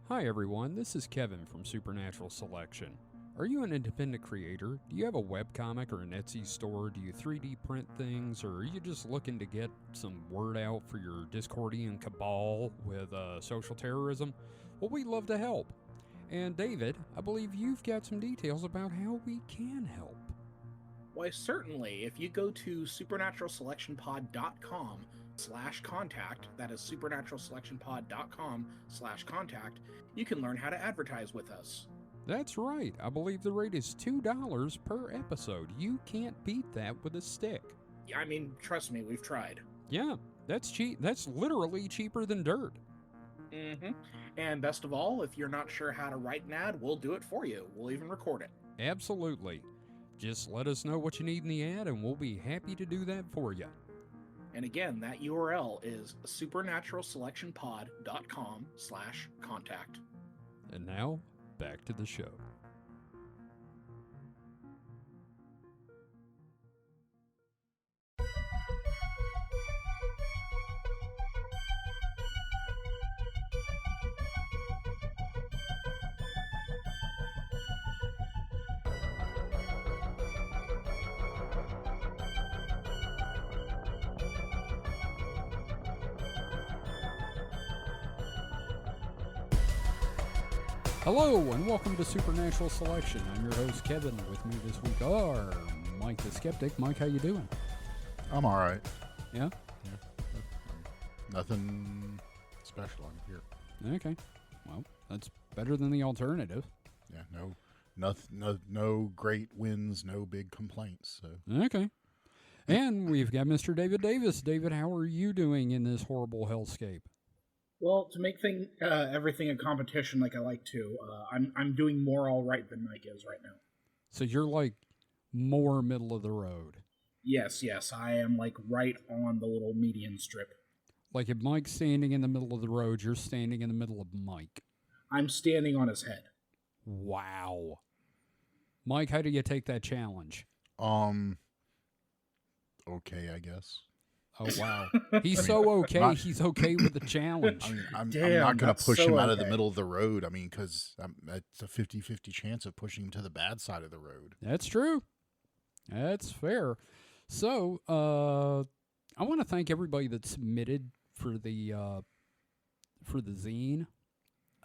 Hi everyone, this is Kevin from Supernatural Selection. Are you an independent creator? Do you have a webcomic or an Etsy store? Do you 3D print things? Or are you just looking to get some word out for your Discordian cabal with social terrorism? Well, we'd love to help. And David, I believe you've got some details about how we can help. Why, certainly. If you go to supernaturalselectionpod.com/contact, that is supernaturalselectionpod.com/contact, you can learn how to advertise with us. That's right. I believe the rate is $2 per episode. You can't beat that with a stick. I mean, trust me, we've tried. Yeah, that's cheap. That's literally cheaper than dirt. Mm-hmm. And best of all, if you're not sure how to write an ad, we'll do it for you. We'll even record it. Absolutely. Just let us know what you need in the ad, and we'll be happy to do that for you. And again, that URL is supernaturalselectionpod.com/contact. And now, back to the show. Hello, and welcome to Supernatural Selection. I'm your host, Kevin. With me this week are Mike the Skeptic. Mike, how you doing? I'm all right. Yeah? Nothing special. I'm here. Okay. Well, that's better than the alternative. Yeah, no great wins, no big complaints. So Okay. And we've got Mr. David Davis. David, how are you doing in this horrible hellscape? Well, to make everything a competition like I like to, I'm doing more all right than Mike is right now. So you're like more middle of the road. Yes, I am like right on the little median strip. Like if Mike's standing in the middle of the road, you're standing in the middle of Mike. I'm standing on his head. Wow. Mike, how do you take that challenge? Okay, I guess. Oh, wow. He's okay. He's okay with the challenge. I mean, I'm Damn, not going to push so him out of the okay. middle of the road. I mean, because it's a 50-50 chance of pushing him to the bad side of the road. That's true. That's fair. So, I want to thank everybody that submitted for the zine.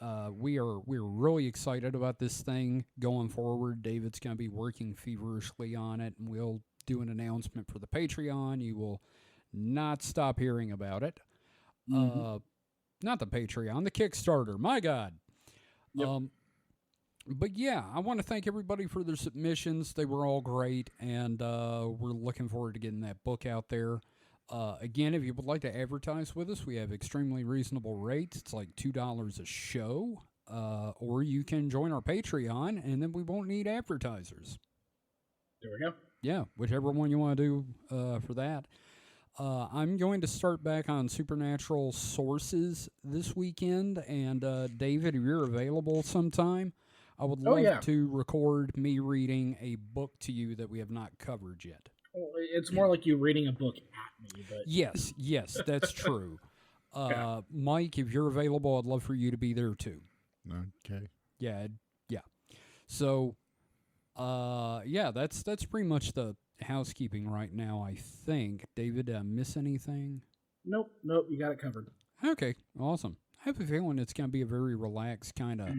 We're really excited about this thing going forward. David's going to be working feverishly on it, and we'll do an announcement for the Patreon. You will not stop hearing about it. Mm-hmm. Not the Patreon, the Kickstarter. My God. Yep. But yeah, I want to thank everybody for their submissions. They were all great, and we're looking forward to getting that book out there. Again, if you would like to advertise with us, we have extremely reasonable rates. It's like $2 a show, or you can join our Patreon, and then we won't need advertisers. There we go. Yeah, whichever one you want to do for that. I'm going to start back on Supernatural Sources this weekend, and David, if you're available sometime, I would love to record me reading a book to you that we have not covered yet. Well, it's more like you reading a book at me. But Yes, that's true. Mike, if you're available, I'd love for you to be there too. Okay. Yeah. So, that's pretty much the housekeeping right now, I think. David, miss anything? Nope, you got it covered. Okay, awesome. I have a feeling it's going to be a very relaxed kind of,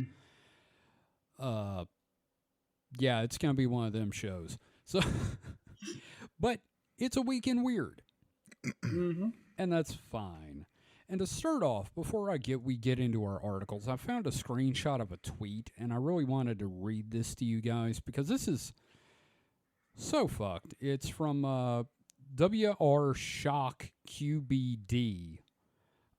it's going to be one of them shows. So, but it's a weekend weird, Mm-hmm. and that's fine. And to start off, before we get into our articles, I found a screenshot of a tweet, and I really wanted to read this to you guys because this is so fucked. It's from WR Shock QBD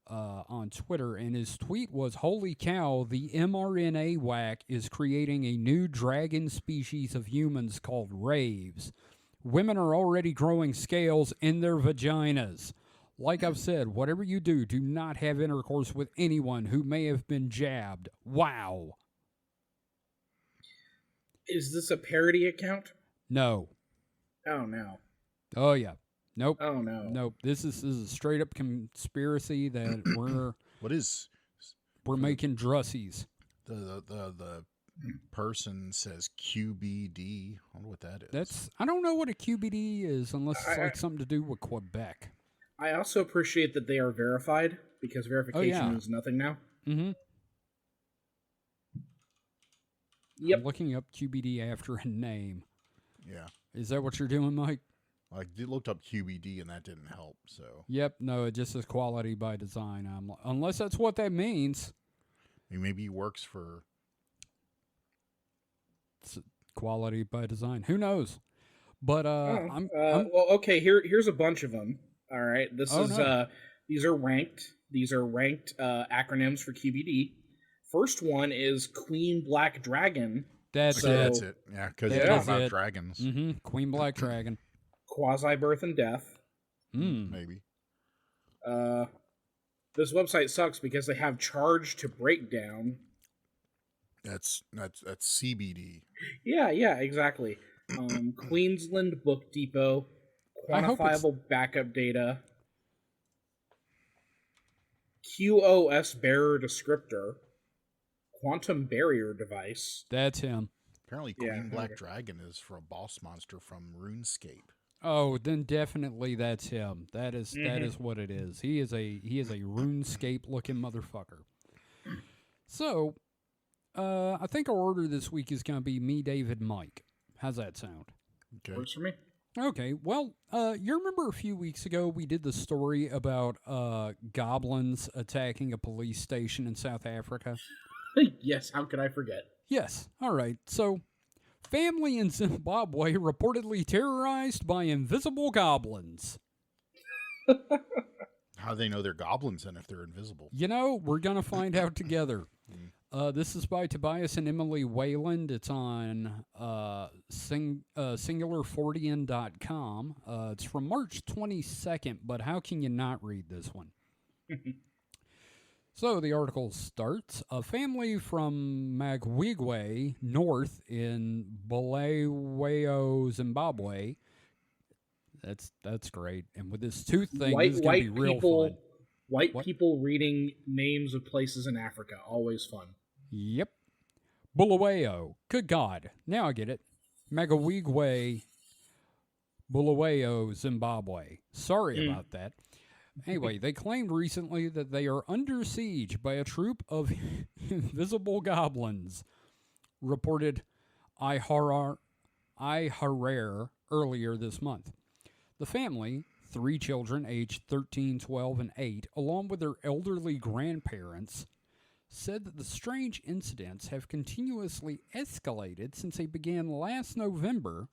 on Twitter, and his tweet was, "Holy cow, the mRNA whack is creating a new dragon species of humans called raves. Women are already growing scales in their vaginas. Like I've said, whatever you do, do not have intercourse with anyone who may have been jabbed. Wow." Is this a parody account? No. Oh, no. Oh, yeah. Nope. Oh, no. Nope. This is a straight up conspiracy that we're What is making drussies. The person says QBD. I wonder what that is. I don't know what a QBD is unless it's like something to do with Quebec. I also appreciate that they are verified because verification means nothing now. Mm-hmm. Yep. I'm looking up QBD after a name. Yeah. Is that what you're doing, Mike? I looked up QBD and that didn't help. So. Yep. No, it just says quality by design. Unless that's what that means. Maybe he works for quality by design. Who knows? But I'm well, okay. Here's a bunch of them. All right. These are ranked. These are ranked acronyms for QBD. First one is Queen Black Dragon. That's it. Yeah, because it's all about dragons. Mm-hmm. Queen Black Dragon. Quasi Birth and Death. Maybe. This website sucks because they have Charge to Breakdown. That's CBD. Yeah, exactly. Queensland Book Depot. Quantifiable backup data. QoS bearer descriptor. Quantum barrier device. That's him. Apparently Queen Black Dragon is for a boss monster from RuneScape. Oh, then definitely that's him. That is what it is. He is a RuneScape looking motherfucker. So, I think our order this week is going to be me, David, Mike. How's that sound? Okay. Works for me. Okay. Well, you remember a few weeks ago we did the story about goblins attacking a police station in South Africa? Yes. How could I forget? Yes. All right. So, family in Zimbabwe reportedly terrorized by invisible goblins. How do they know they're goblins then if they're invisible? You know, we're going to find out together. This is by Tobias and Emily Wayland. It's on singularfortean.com. It's from March 22nd, but how can you not read this one? So the article starts, a family from Magwigwe, north in Bulawayo, Zimbabwe. That's great. And with this tooth thing, this is going to be real fun. White people reading names of places in Africa, always fun. Yep. Bulawayo. Good God. Now I get it. Magwigwe, Bulawayo, Zimbabwe. Sorry about that. Anyway, they claimed recently that they are under siege by a troop of invisible goblins, reported iHarar earlier this month. The family, 3 children aged 13, 12, and 8, along with their elderly grandparents, said that the strange incidents have continuously escalated since they began last November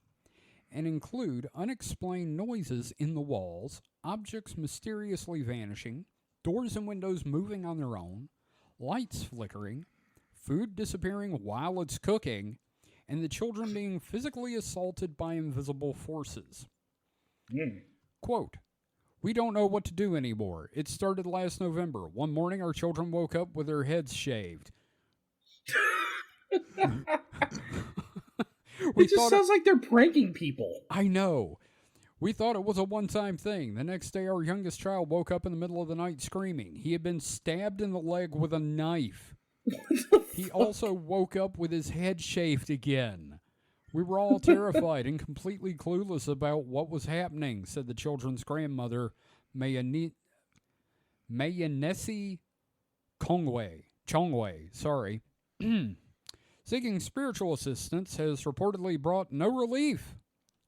and include unexplained noises in the walls, objects mysteriously vanishing, doors and windows moving on their own, lights flickering, food disappearing while it's cooking, and the children being physically assaulted by invisible forces. Quote, we don't know what to do anymore. It started last November. One morning our children woke up with their heads shaved. It just sounds like they're pranking people. I know. We thought it was a one-time thing. The next day, our youngest child woke up in the middle of the night screaming. He had been stabbed in the leg with a knife. He also woke up with his head shaved again. We were all terrified and completely clueless about what was happening, said the children's grandmother, Mayanesi Chongwei. Sorry. Seeking spiritual assistance has reportedly brought no relief.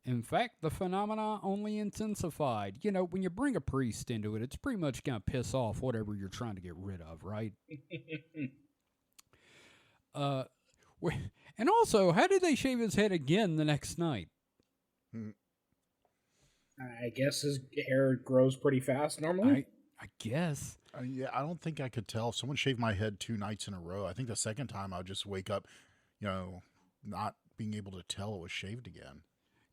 In fact, the phenomena only intensified. You know, when you bring a priest into it, it's pretty much going to piss off whatever you're trying to get rid of, right? And also, how did they shave his head again the next night? I guess his hair grows pretty fast normally. I guess. Yeah, I don't think I could tell. If someone shaved my head 2 nights in a row, I think the second time I'll just wake up, not being able to tell it was shaved again.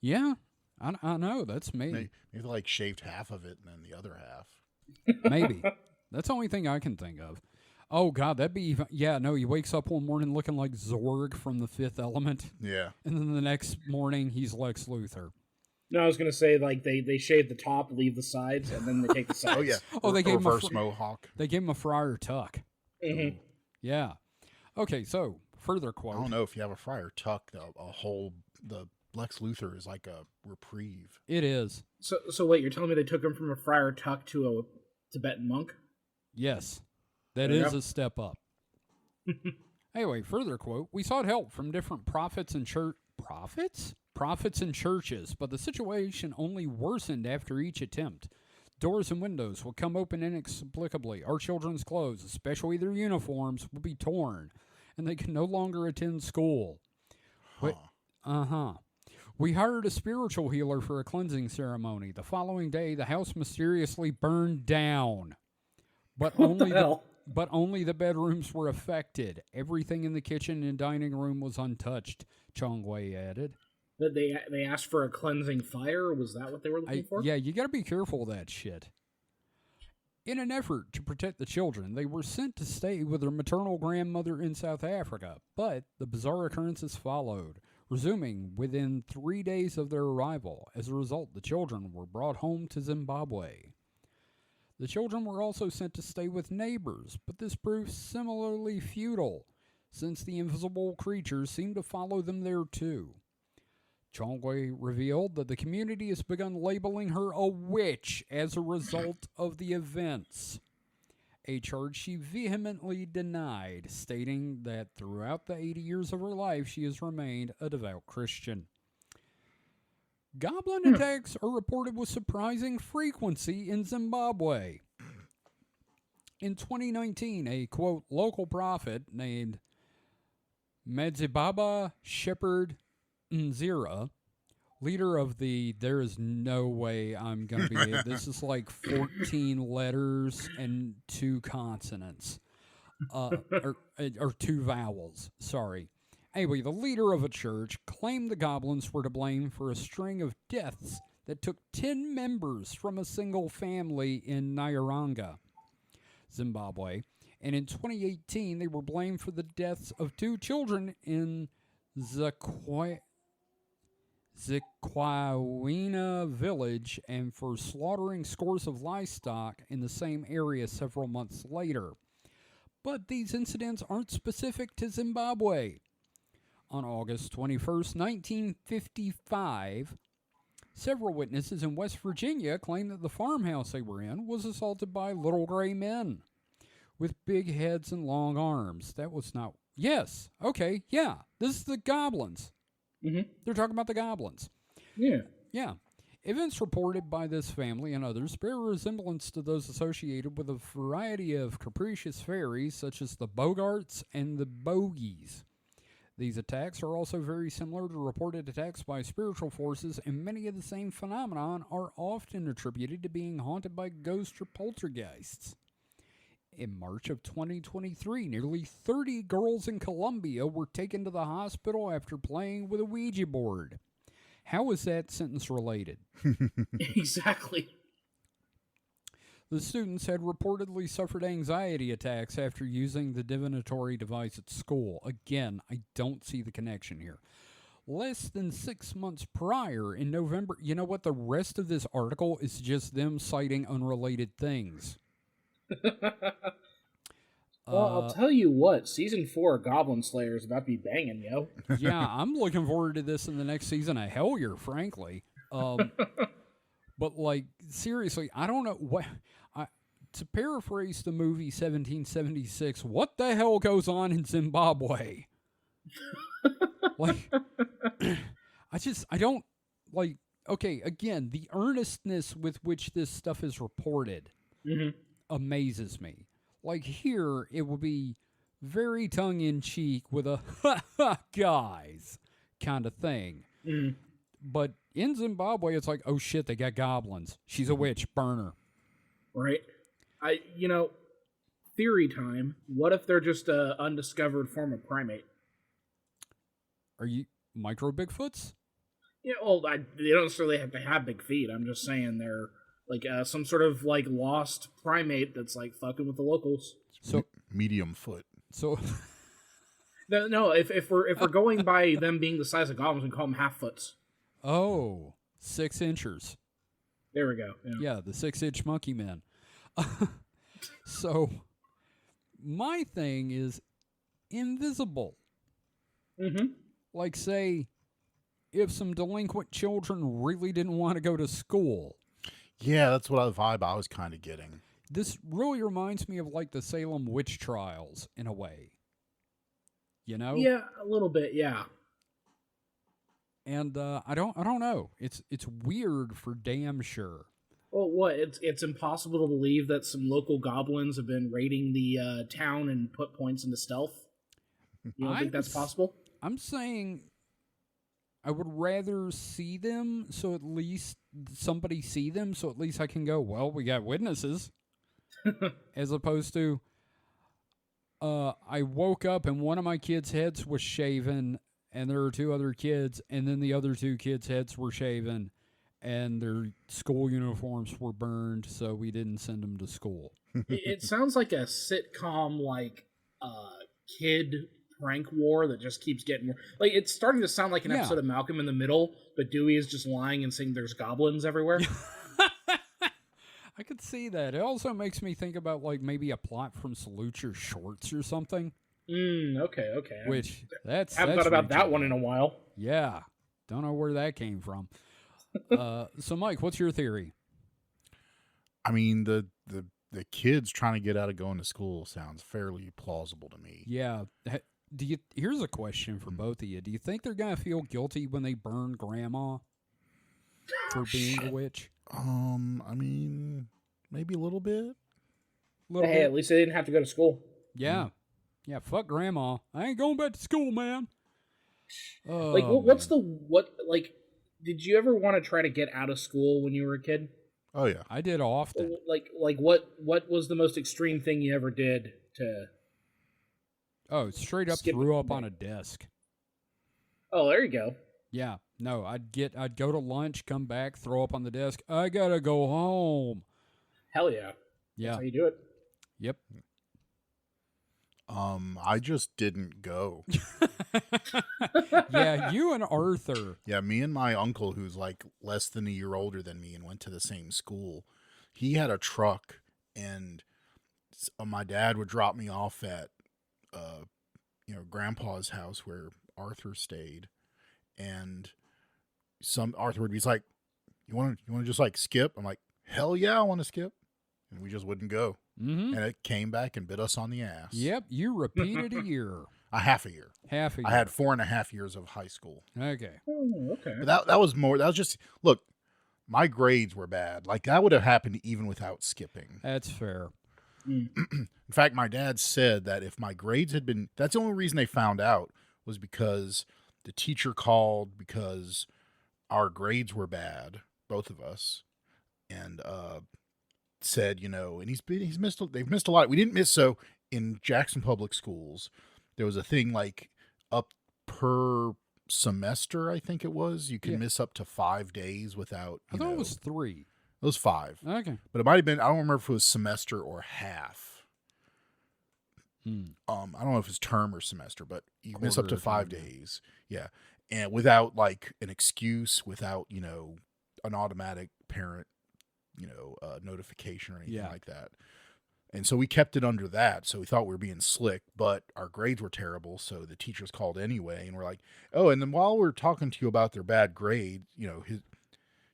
Yeah, I know. That's me. Maybe like shaved half of it and then the other half. Maybe. That's the only thing I can think of. Oh, God, that'd be even... Yeah, no, he wakes up one morning looking like Zorg from The Fifth Element. Yeah. And then the next morning, he's Lex Luthor. No, I was going to say, like, they shave the top, leave the sides, and then they take the sides. Oh, yeah. Oh, they gave him reverse mohawk. They gave him a Friar Tuck. Mm-hmm. Yeah. Okay, so further I quote. don't know if you have a Friar Tuck, the Lex Luthor is like a reprieve. It is. So wait, you're telling me they took him from a Friar Tuck to a Tibetan monk? Yes. That There you is go. a step up. Anyway, further quote. We sought help from different prophets and Prophets and churches, but the situation only worsened after each attempt. Doors and windows would come open inexplicably. Our children's clothes, especially their uniforms, would be torn, and they could no longer attend school. Huh. We hired a spiritual healer for a cleansing ceremony. The following day, the house mysteriously burned down. But What only the hell? but only the bedrooms were affected. Everything in the kitchen and dining room was untouched, Chongwei added. That they asked for a cleansing fire? Was that what they were looking for? Yeah, you got to be careful of that shit. In an effort to protect the children, they were sent to stay with their maternal grandmother in South Africa, but the bizarre occurrences followed, resuming within 3 days of their arrival. As a result, the children were brought home to Zimbabwe. The children were also sent to stay with neighbors, but this proved similarly futile, since the invisible creatures seemed to follow them there too. Chongwei revealed that the community has begun labeling her a witch as a result of the events, a charge she vehemently denied, stating that throughout the 80 years of her life she has remained a devout Christian. Goblin attacks are reported with surprising frequency in Zimbabwe. In 2019, a, quote, local prophet named Madzibaba Shepherd Nzira, leader of the There Is No Way I'm Going to Be Able, this is like 14 letters and 2 consonants, or 2 vowels, sorry. Anyway, the leader of a church claimed the goblins were to blame for a string of deaths that took 10 members from a single family in Nyaranga, Zimbabwe. And in 2018, they were blamed for the deaths of 2 children in Zikwawina village and for slaughtering scores of livestock in the same area several months later. But these incidents aren't specific to Zimbabwe. On August 21st, 1955, several witnesses in West Virginia claimed that the farmhouse they were in was assaulted by little gray men with big heads and long arms. That was not... Yes, okay, yeah, this is the goblins. Mm-hmm. They're talking about the goblins. Yeah. Yeah. Events reported by this family and others bear a resemblance to those associated with a variety of capricious fairies such as the Bogarts and the Bogies. These attacks are also very similar to reported attacks by spiritual forces, and many of the same phenomenon are often attributed to being haunted by ghosts or poltergeists. In March of 2023, nearly 30 girls in Colombia were taken to the hospital after playing with a Ouija board. How is that sentence related? Exactly. The students had reportedly suffered anxiety attacks after using the divinatory device at school. Again, I don't see the connection here. Less than 6 months prior, in November, you know what? The rest of this article is just them citing unrelated things. Well, I'll tell you what, Season 4 of Goblin Slayer is about to be banging, yo. Yeah, I'm looking forward to this in the next season of Hellier, frankly. But, like, seriously, I don't know what... to paraphrase the movie 1776, what the hell goes on in Zimbabwe? Like, I don't, like, okay, again, the earnestness with which this stuff is reported amazes me. Like, here, it would be very tongue-in-cheek with a, ha ha, guys, kind of thing. But in Zimbabwe, it's like, oh shit, they got goblins. She's a witch, burn her. Right? Theory time. What if they're just an undiscovered form of primate? Are you micro Bigfoots? Yeah, well, they don't necessarily have to have big feet. I'm just saying they're like some sort of like lost primate that's like fucking with the locals. So medium foot. So no, if we're going by them being the size of goblins, we call them half foots. Oh, 6 inchers. There we go. Yeah, the 6-inch monkey men. So my thing is, invisible. Mm-hmm. Like, say, if some delinquent children really didn't want to go to school. Yeah, that's what vibe I was kind of getting. This really reminds me of like the Salem witch trials in a way. You know? Yeah, a little bit, yeah. And I don't know. It's weird for damn sure. Well, what? It's impossible to believe that some local goblins have been raiding the town and put points into stealth. You don't think that's possible? I'm saying I would rather see them, so at least somebody see them, so at least I can go, well, we got witnesses. As opposed to, I woke up and one of my kids' heads was shaven, and there were two other kids, and then the other two kids' heads were shaven, and their school uniforms were burned, so we didn't send them to school. It sounds like a sitcom, like kid prank war that just keeps getting more. Like, it's starting to sound like an episode of Malcolm in the Middle, but Dewey is just lying and saying there's goblins everywhere. I could see that. It also makes me think about like maybe a plot from Salute Your Shorts or something. Okay. Which I haven't thought about that one in a while. Yeah, don't know where that came from. So, Mike, what's your theory? I mean, the kids trying to get out of going to school sounds fairly plausible to me. Yeah. Here's a question for both of you. Do you think they're gonna feel guilty when they burn Grandma for being a witch? I mean, maybe a little bit. Hey, at least they didn't have to go to school. Yeah. Yeah, fuck Grandma. I ain't going back to school, man. Like, did you ever want to try to get out of school when you were a kid? Oh, yeah. I did often. Like what was the most extreme thing you ever did to... Oh, straight up threw up on a desk. Oh, there you go. Yeah. No, I'd go to lunch, come back, throw up on the desk. I gotta go home. Hell yeah. Yeah. That's how you do it. Yep. I just didn't go. Yeah, you and Arthur. Yeah, me and my uncle, who's like less than a year older than me and went to the same school, he had a truck, and my dad would drop me off at, Grandpa's house where Arthur stayed, and Arthur would be like, "You want to just like skip?" I'm like, "Hell yeah, I want to skip," and we just wouldn't go. Mm-hmm. And it came back and bit us on the ass. Yep, you repeated a year. A half a year. Half a year. I had 4.5 years of high school. Okay. Oh, okay. But that was just, look, my grades were bad. Like, that would have happened even without skipping. That's fair. In fact, my dad said that if my grades had been, that's the only reason they found out was because the teacher called because our grades were bad, both of us, and said, and they've missed a lot. We didn't miss. So in Jackson Public Schools, there was a thing like up per semester, I think it was, you can miss up to 5 days without. I thought it was 3. It was 5. Okay. But it might have been, I don't remember if it was semester or half. I don't know if it's term or semester, but you miss up to 5 days. Yeah. And without like an excuse, without, an automatic parent, notification or anything like that. And so we kept it under that. So we thought we were being slick, but our grades were terrible. So the teachers called anyway. And we're like, oh, and then while we're talking to you about their bad grades,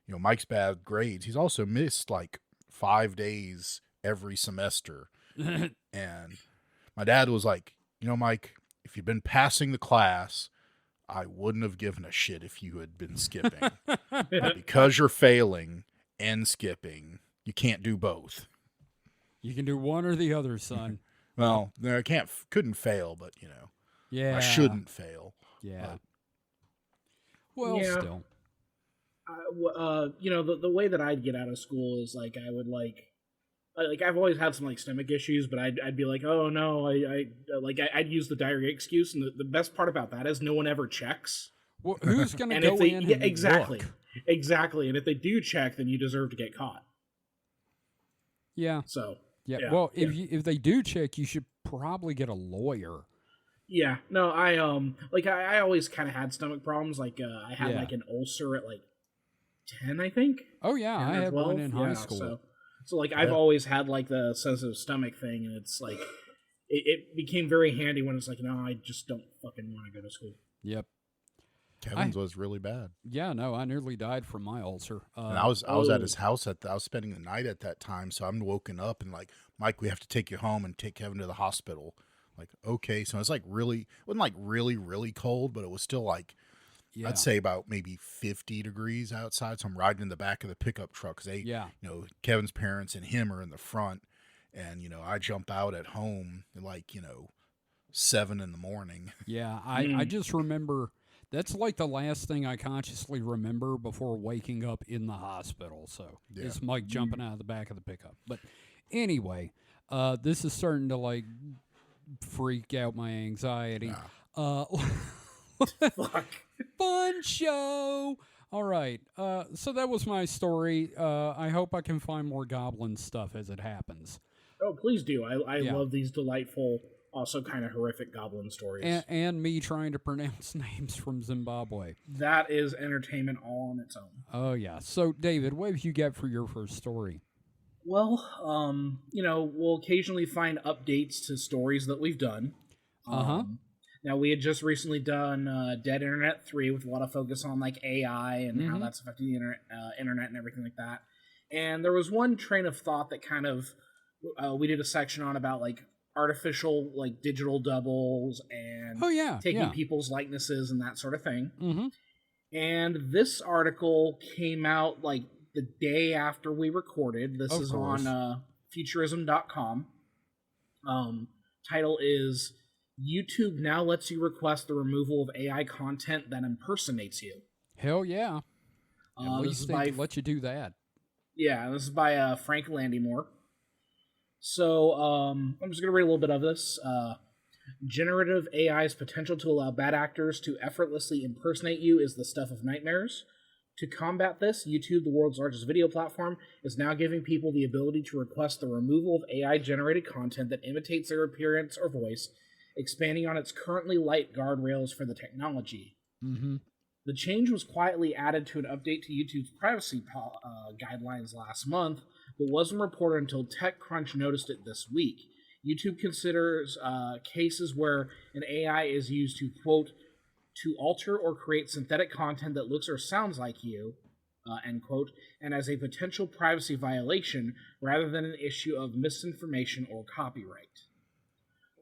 Mike's bad grades, he's also missed like 5 days every semester. And my dad was like, Mike, if you'd been passing the class, I wouldn't have given a shit if you had been skipping. But because you're failing and skipping, you can't do both. You can do one or the other, son. Well, I couldn't fail, but yeah, I shouldn't fail. Yeah. But, well, yeah. Still, the way that I'd get out of school is like I would like I've always had some like stomach issues, but I'd be like, oh no, I'd use the diarrhea excuse, and the best part about that is no one ever checks. Well, who's gonna go in? Yeah, exactly, look? Exactly. And if they do check, then you deserve to get caught. Yeah. So. Yeah. Well, if they do check, you should probably get a lawyer. Yeah. No, I always kind of had stomach problems. Like I had like an ulcer at like 10, I think. Oh yeah, I had 12. one in high school. So like I've always had like the sensitive stomach thing, and it's like it became very handy when it's like, no, I just don't fucking want to go to school. Yep. Kevin's was really bad. Yeah, no, I nearly died from my ulcer. And I was at his house I was spending the night at that time, so I'm woken up and like, Mike, we have to take you home and take Kevin to the hospital. Like, okay, so it's like it wasn't like really, really cold, but it was still like, Yeah. I'd say about maybe 50 degrees outside. So I'm riding in the back of the pickup truck because Kevin's parents and him are in the front, and I jump out at home at like 7 a.m. Yeah, I just remember. That's like the last thing I consciously remember before waking up in the hospital. So it's Mike jumping out of the back of the pickup. But anyway, this is starting to like freak out my anxiety. Fuck. Fun show. All right. So that was my story. I hope I can find more goblin stuff as it happens. Oh, please do. I love these delightful, also kind of horrific goblin stories. And me trying to pronounce names from Zimbabwe. That is entertainment all on its own. Oh, yeah. So, David, what have you got for your first story? Well, we'll occasionally find updates to stories that we've done. Now, we had just recently done Dead Internet 3 with a lot of focus on like AI and how that's affecting the internet and everything like that. And there was one train of thought that kind of we did a section on about like artificial like digital doubles and taking people's likenesses and that sort of thing. And this article came out like the day after we recorded. This is on futurism.com. Title is YouTube now lets you request the removal of AI content that impersonates you. Hell yeah. At least they let you do that. Yeah, this is by Frank Landymore. So I'm just going to read a little bit of this. Generative AI's potential to allow bad actors to effortlessly impersonate you is the stuff of nightmares. To combat this, YouTube, the world's largest video platform, is now giving people the ability to request the removal of AI-generated content that imitates their appearance or voice, expanding on its currently light guardrails for the technology. The change was quietly added to an update to YouTube's privacy guidelines last month, but wasn't reported until TechCrunch noticed it this week. YouTube considers cases where an AI is used to, quote, to alter or create synthetic content that looks or sounds like you, end quote, and as a potential privacy violation rather than an issue of misinformation or copyright.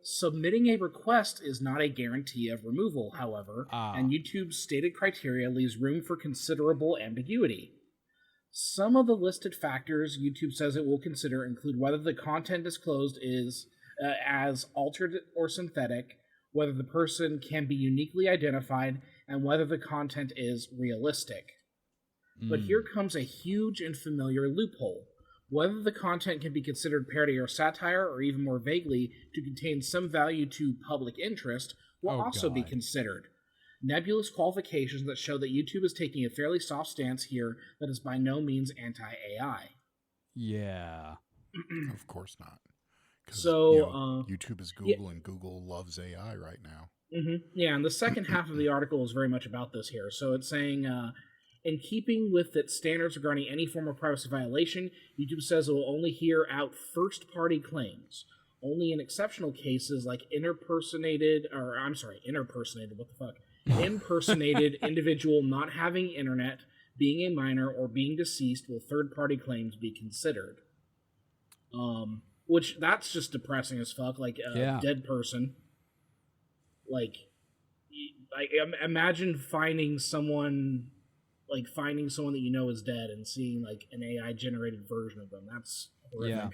Submitting a request is not a guarantee of removal, however, and YouTube's stated criteria leaves room for considerable ambiguity. Some of the listed factors YouTube says it will consider include whether the content disclosed is as altered or synthetic, whether the person can be uniquely identified, and whether the content is realistic. But here comes a huge and familiar loophole. Whether the content can be considered parody or satire, or even more vaguely, to contain some value to public interest, will also be considered. Nebulous qualifications that show that YouTube is taking a fairly soft stance here that is by no means anti-AI. Yeah. Of course not. So, YouTube is Google, and Google loves AI right now. Yeah, and the second half of the article is very much about this here. So it's saying, in keeping with its standards regarding any form of privacy violation, YouTube says it will only hear out first-party claims. Only in exceptional cases like impersonated individual not having internet, being a minor, or being deceased will third-party claims be considered. Which, that's just depressing as fuck, like a dead person. Like, imagine finding someone that you know is dead and seeing, like, an AI-generated version of them. That's horrific. Yeah,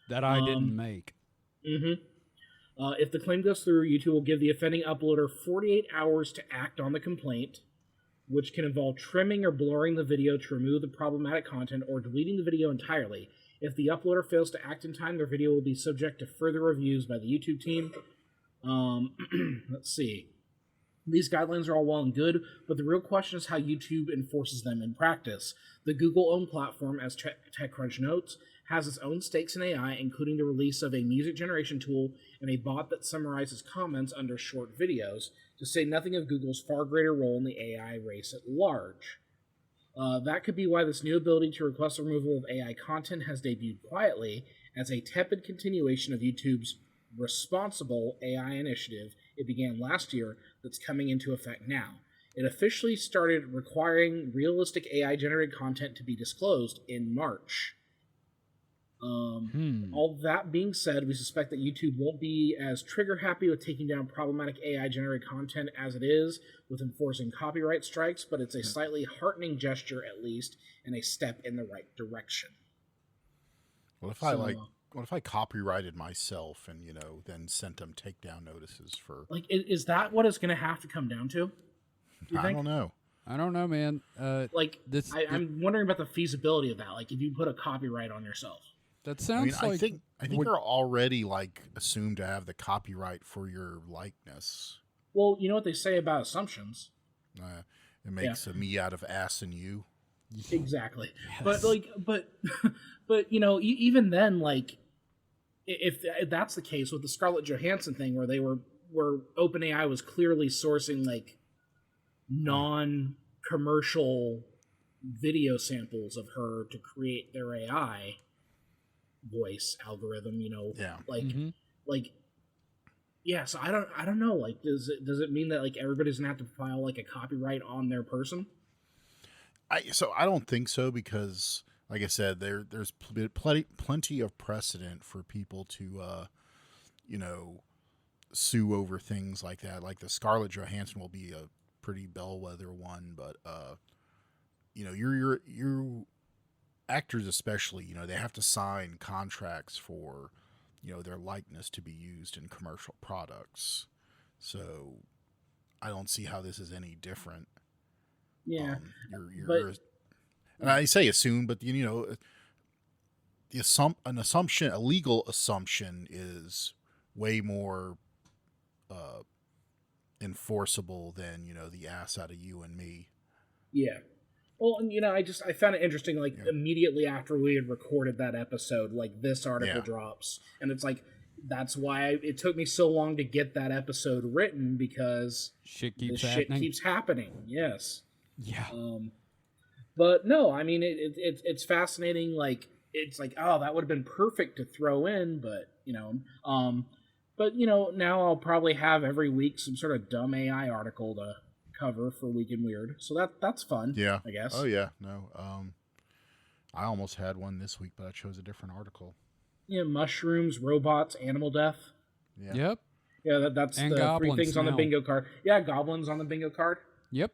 that I didn't make. If the claim goes through, YouTube will give the offending uploader 48 hours to act on the complaint, which can involve trimming or blurring the video to remove the problematic content or deleting the video entirely. If the uploader fails to act in time, their video will be subject to further reviews by the YouTube team. Let's see. These guidelines are all well and good, but the real question is how YouTube enforces them in practice. The Google-owned platform, as TechCrunch notes, has its own stakes in AI, including the release of a music generation tool and a bot that summarizes comments under short videos, to say nothing of Google's far greater role in the AI race at large. That could be why this new ability to request the removal of AI content has debuted quietly as a tepid continuation of YouTube's responsible AI initiative it began last year that's coming into effect now. It officially started requiring realistic AI-generated content to be disclosed in March. All that being said, we suspect that YouTube won't be as trigger-happy with taking down problematic AI-generated content as it is with enforcing copyright strikes, but it's a slightly heartening gesture, at least, and a step in the right direction. What if I copyrighted myself and, then sent them takedown notices for... Is that what it's going to have to come down to? I don't know. I don't know, man. I'm wondering about the feasibility of that. Like, if you put a copyright on yourself. That sounds I think you're already assumed to have the copyright for your likeness. Well, you know what they say about assumptions. It makes a me out of ass and you. Exactly. Yes. But even then, if that's the case with the Scarlett Johansson thing, where OpenAI was clearly sourcing non-commercial video samples of her to create their AI voice algorithm, so I don't know, does it mean that everybody's gonna have to file a copyright on their person? I don't think so, because like I said, there's plenty of precedent for people to sue over things like that. Like the Scarlett Johansson will be a pretty bellwether one, but your actors especially, they have to sign contracts for, their likeness to be used in commercial products. So I don't see how this is any different. Yeah. And I say assume, but a legal assumption is way more enforceable than, the ass out of you and me. Yeah. Well, and I found it interesting, immediately after we had recorded that episode, this article drops, and it's that's why it took me so long to get that episode written, because shit keeps happening. Yes. Yeah. But no, I mean, it's fascinating. It's oh, that would have been perfect to throw in, but now I'll probably have every week some sort of dumb AI article to cover for Week in Weird, so that's fun. Yeah, I guess. Oh yeah, no. I almost had one this week, but I chose a different article. Yeah, mushrooms, robots, animal death. Yeah. Yep. Yeah, that's and the three things now. on the bingo card. Yeah, goblins on the bingo card. Yep.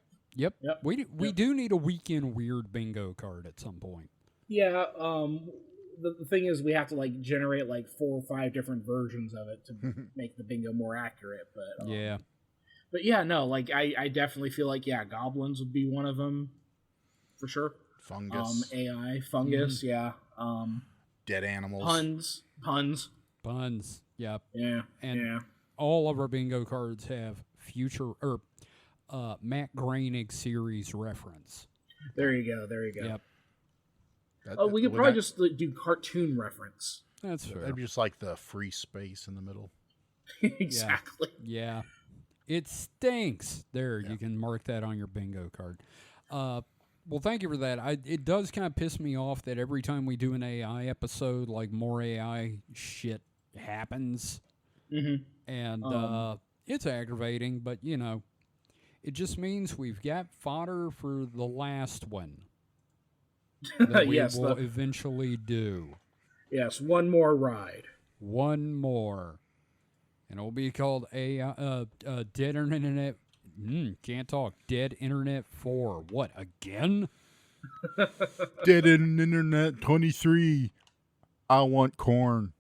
We do need a Week in Weird bingo card at some point. Yeah. The thing is, we have to generate 4 or 5 different versions of it to make the bingo more accurate. But yeah. But yeah, no, I definitely feel goblins would be one of them, for sure. Fungus. AI, fungus, yeah. Dead animals. Puns. Yep. Yeah. And all of our bingo cards have future Matt Groening series reference. There you go. Yep. We could probably just do cartoon reference. That's fair. That'd be just the free space in the middle. Exactly. Yeah. It stinks. There, you can mark that on your bingo card. Well, thank you for that. It does kind of piss me off that every time we do an AI episode, more AI shit happens. Mm-hmm. And it's aggravating, but, it just means we've got fodder for the last one that we will eventually do. Yes, one more ride. One more. And it'll be called AI, Dead Internet. Can't talk. Dead Internet 4. What, again? Dead Internet 23. I want corn.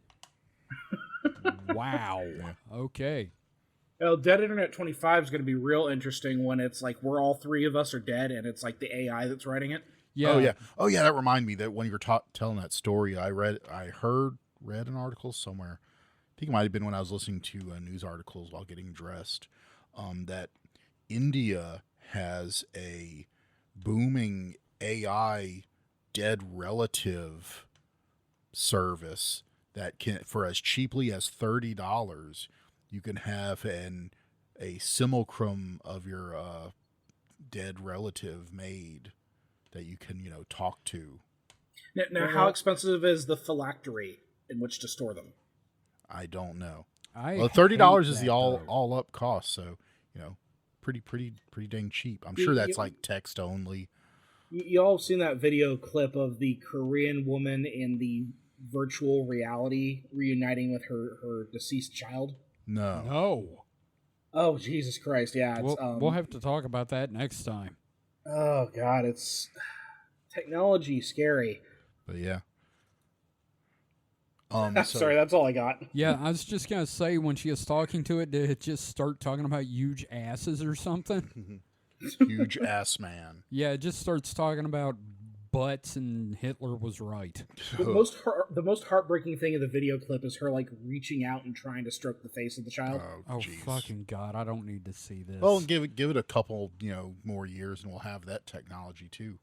Wow. Okay. Well, Dead Internet 25 is going to be real interesting when it's we're all 3 of us are dead, and it's the AI that's writing it. Yeah. Oh yeah. That reminded me that when you were telling that story, I read an article somewhere. I think it might have been when I was listening to news articles while getting dressed, that India has a booming AI dead relative service that can, for as cheaply as $30, you can have a simulacrum of your dead relative made that you can talk to. Now how expensive is the phylactery in which to store them? I don't know. Well, $30 is hate the that, all up cost, so pretty dang cheap. I'm sure that's like text only. You all have seen that video clip of the Korean woman in the virtual reality reuniting with her deceased child? No. No. Oh, Jesus Christ! Yeah, it's, We'll have to talk about that next time. oh God, it's technology scary. But yeah. Sorry, that's all I got. Yeah, I was just gonna say when she was talking to it, did it just start talking about huge asses or something? Huge ass man. Yeah, it just starts talking about butts, and Hitler was right. The most heartbreaking thing in the video clip is her like reaching out and trying to stroke the face of the child. Oh, geez. fucking God, I don't need to see this. Well, give it a couple more years, and we'll have that technology too.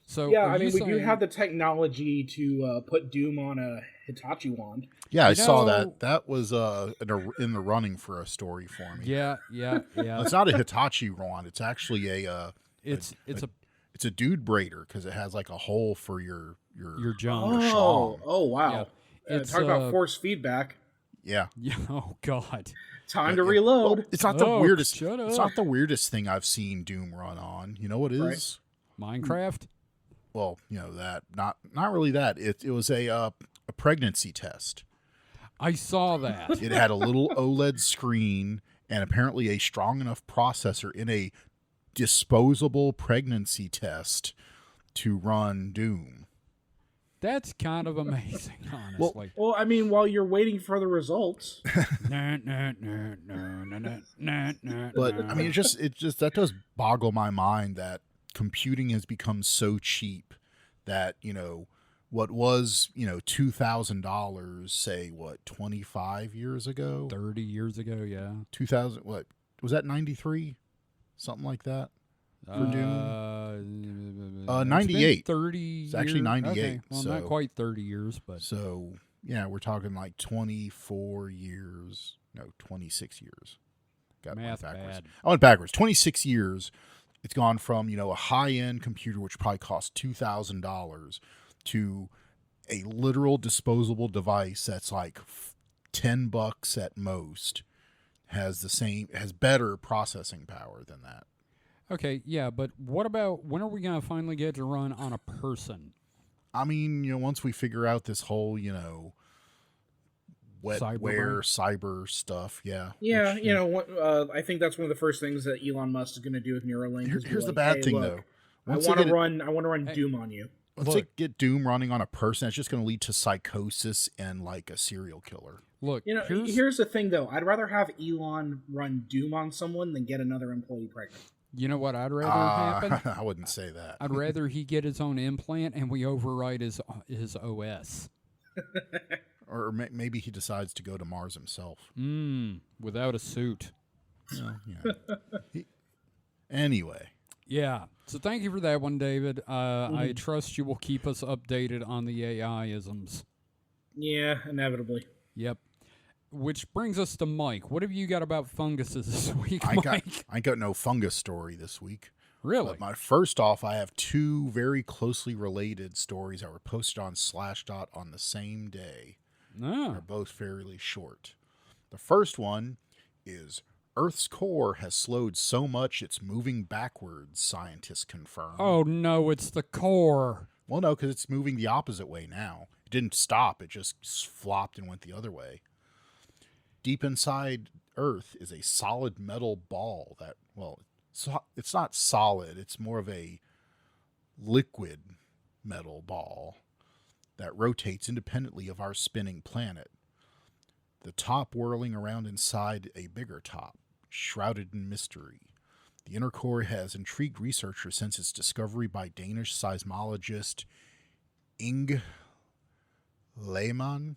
So Yeah, I mean, we do saying- have the technology to put Doom on a Hitachi wand. Yeah, I You saw know- that. That was in the running for a story for me. Yeah. It's not a Hitachi wand. It's actually It's a dude braider because it has like a hole for your junk. Oh wow! Yeah. It's, Talk about force feedback. Yeah. Yeah. Oh God. Time to Yeah. reload. Well, it's not the Oh, weirdest. shut It's up. not the weirdest thing I've seen Doom run on. You know what it is? Right. Minecraft. Well, that not really that. It was a pregnancy test. I saw that. It had a little OLED screen and apparently a strong enough processor in a disposable pregnancy test to run Doom. That's kind of amazing, honestly. Well, I mean, while you're waiting for the results, But I mean, it just that does boggle my mind that computing has become so cheap that what was $2,000 say 25 years ago, 30 years ago, yeah. 2000 what was that 93 something like that for Doom? 98. 30. It's actually years. 98, Okay. Well, not so- quite 30 years, but So yeah, we're talking like 24 years, no 26 years. Got math backwards. bad. I went backwards. 26 years. It's gone from a high-end computer which probably costs $2,000 to a literal disposable device that's like $10 at most. Has better processing power than that. Okay, yeah, but what about when are we gonna finally get to run on a person? I mean, once we figure out this whole wetware cyber stuff, yeah. yeah, Which, I think that's one of the first things that Elon Musk is going to do with Neuralink. is be here's the like, bad hey, thing look, though. I Once want they to get- run Doom on you. Once Look. they get Doom running on a person, it's just going to lead to psychosis and like a serial killer. Look, Here's the thing though. I'd rather have Elon run Doom on someone than get another employee pregnant. you know what I'd rather happen? I wouldn't say that. I'd rather he get his own implant and we override his OS. Or maybe he decides to go to Mars himself. Without a suit. Well, anyway. Yeah. So thank you for that one, David. I trust you will keep us updated on the AI-isms. Yeah, inevitably. Yep. Which brings us to Mike. What have you got about funguses this week, I Mike? got no fungus story this week. Really? But first off, I have two very closely related stories that were posted on Slashdot on the same day. No. They're both fairly short. The first one is Earth's core has slowed so much it's moving backwards, scientists confirm. Oh, no, it's the core. Well, no, because it's moving the opposite way now. It didn't stop. It just flopped and went the other way. Deep inside Earth is a solid metal ball that, it's not solid. It's more of a liquid metal ball that rotates independently of our spinning planet. The top whirling around inside a bigger top, shrouded in mystery. The inner core has intrigued researchers since its discovery by Danish seismologist Inge Lehmann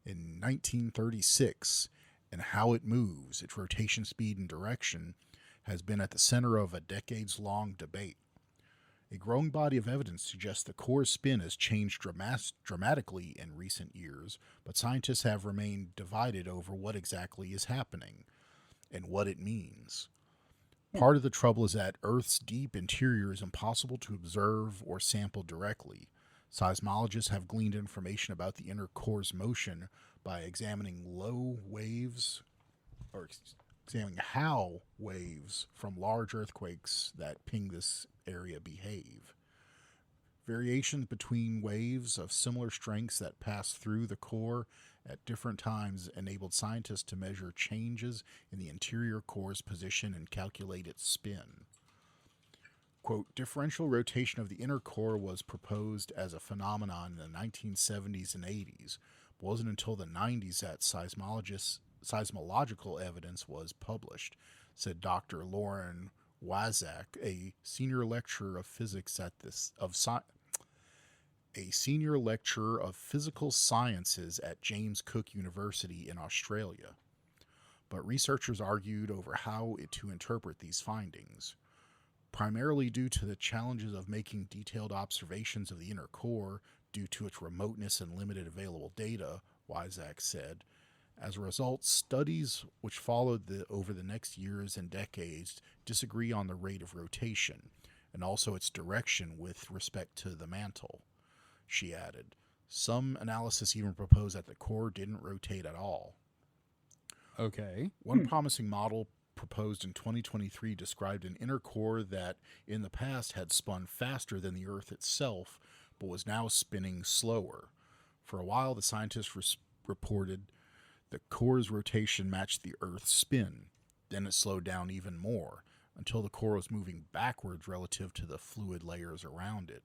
in 1936, and how it moves, its rotation speed and direction, has been at the center of a decades-long debate. A growing body of evidence suggests the core's spin has changed dramatically in recent years, but scientists have remained divided over what exactly is happening and what it means. Part of the trouble is that Earth's deep interior is impossible to observe or sample directly. Seismologists have gleaned information about the inner core's motion by examining examining how waves from large earthquakes that ping this area behave. Variations between waves of similar strengths that pass through the core at different times enabled scientists to measure changes in the interior core's position and calculate its spin. Quote, differential rotation of the inner core was proposed as a phenomenon in the 1970s and 80s. It wasn't until the 90s that seismological evidence was published, said Dr. Lauren Wazak, a senior lecturer of physics a senior lecturer of physical sciences at James Cook University in Australia. But researchers argued over how to interpret these findings. Primarily due to the challenges of making detailed observations of the inner core due to its remoteness and limited available data, Wizak said. As a result, studies which followed over the next years and decades disagree on the rate of rotation, and also its direction with respect to the mantle, she added. Some analysis even proposed that the core didn't rotate at all. Okay. One promising model proposed in 2023 described an inner core that in the past had spun faster than the Earth itself, but was now spinning slower. For a while, the scientists reported the core's rotation matched the Earth's spin. Then it slowed down even more, until the core was moving backwards relative to the fluid layers around it.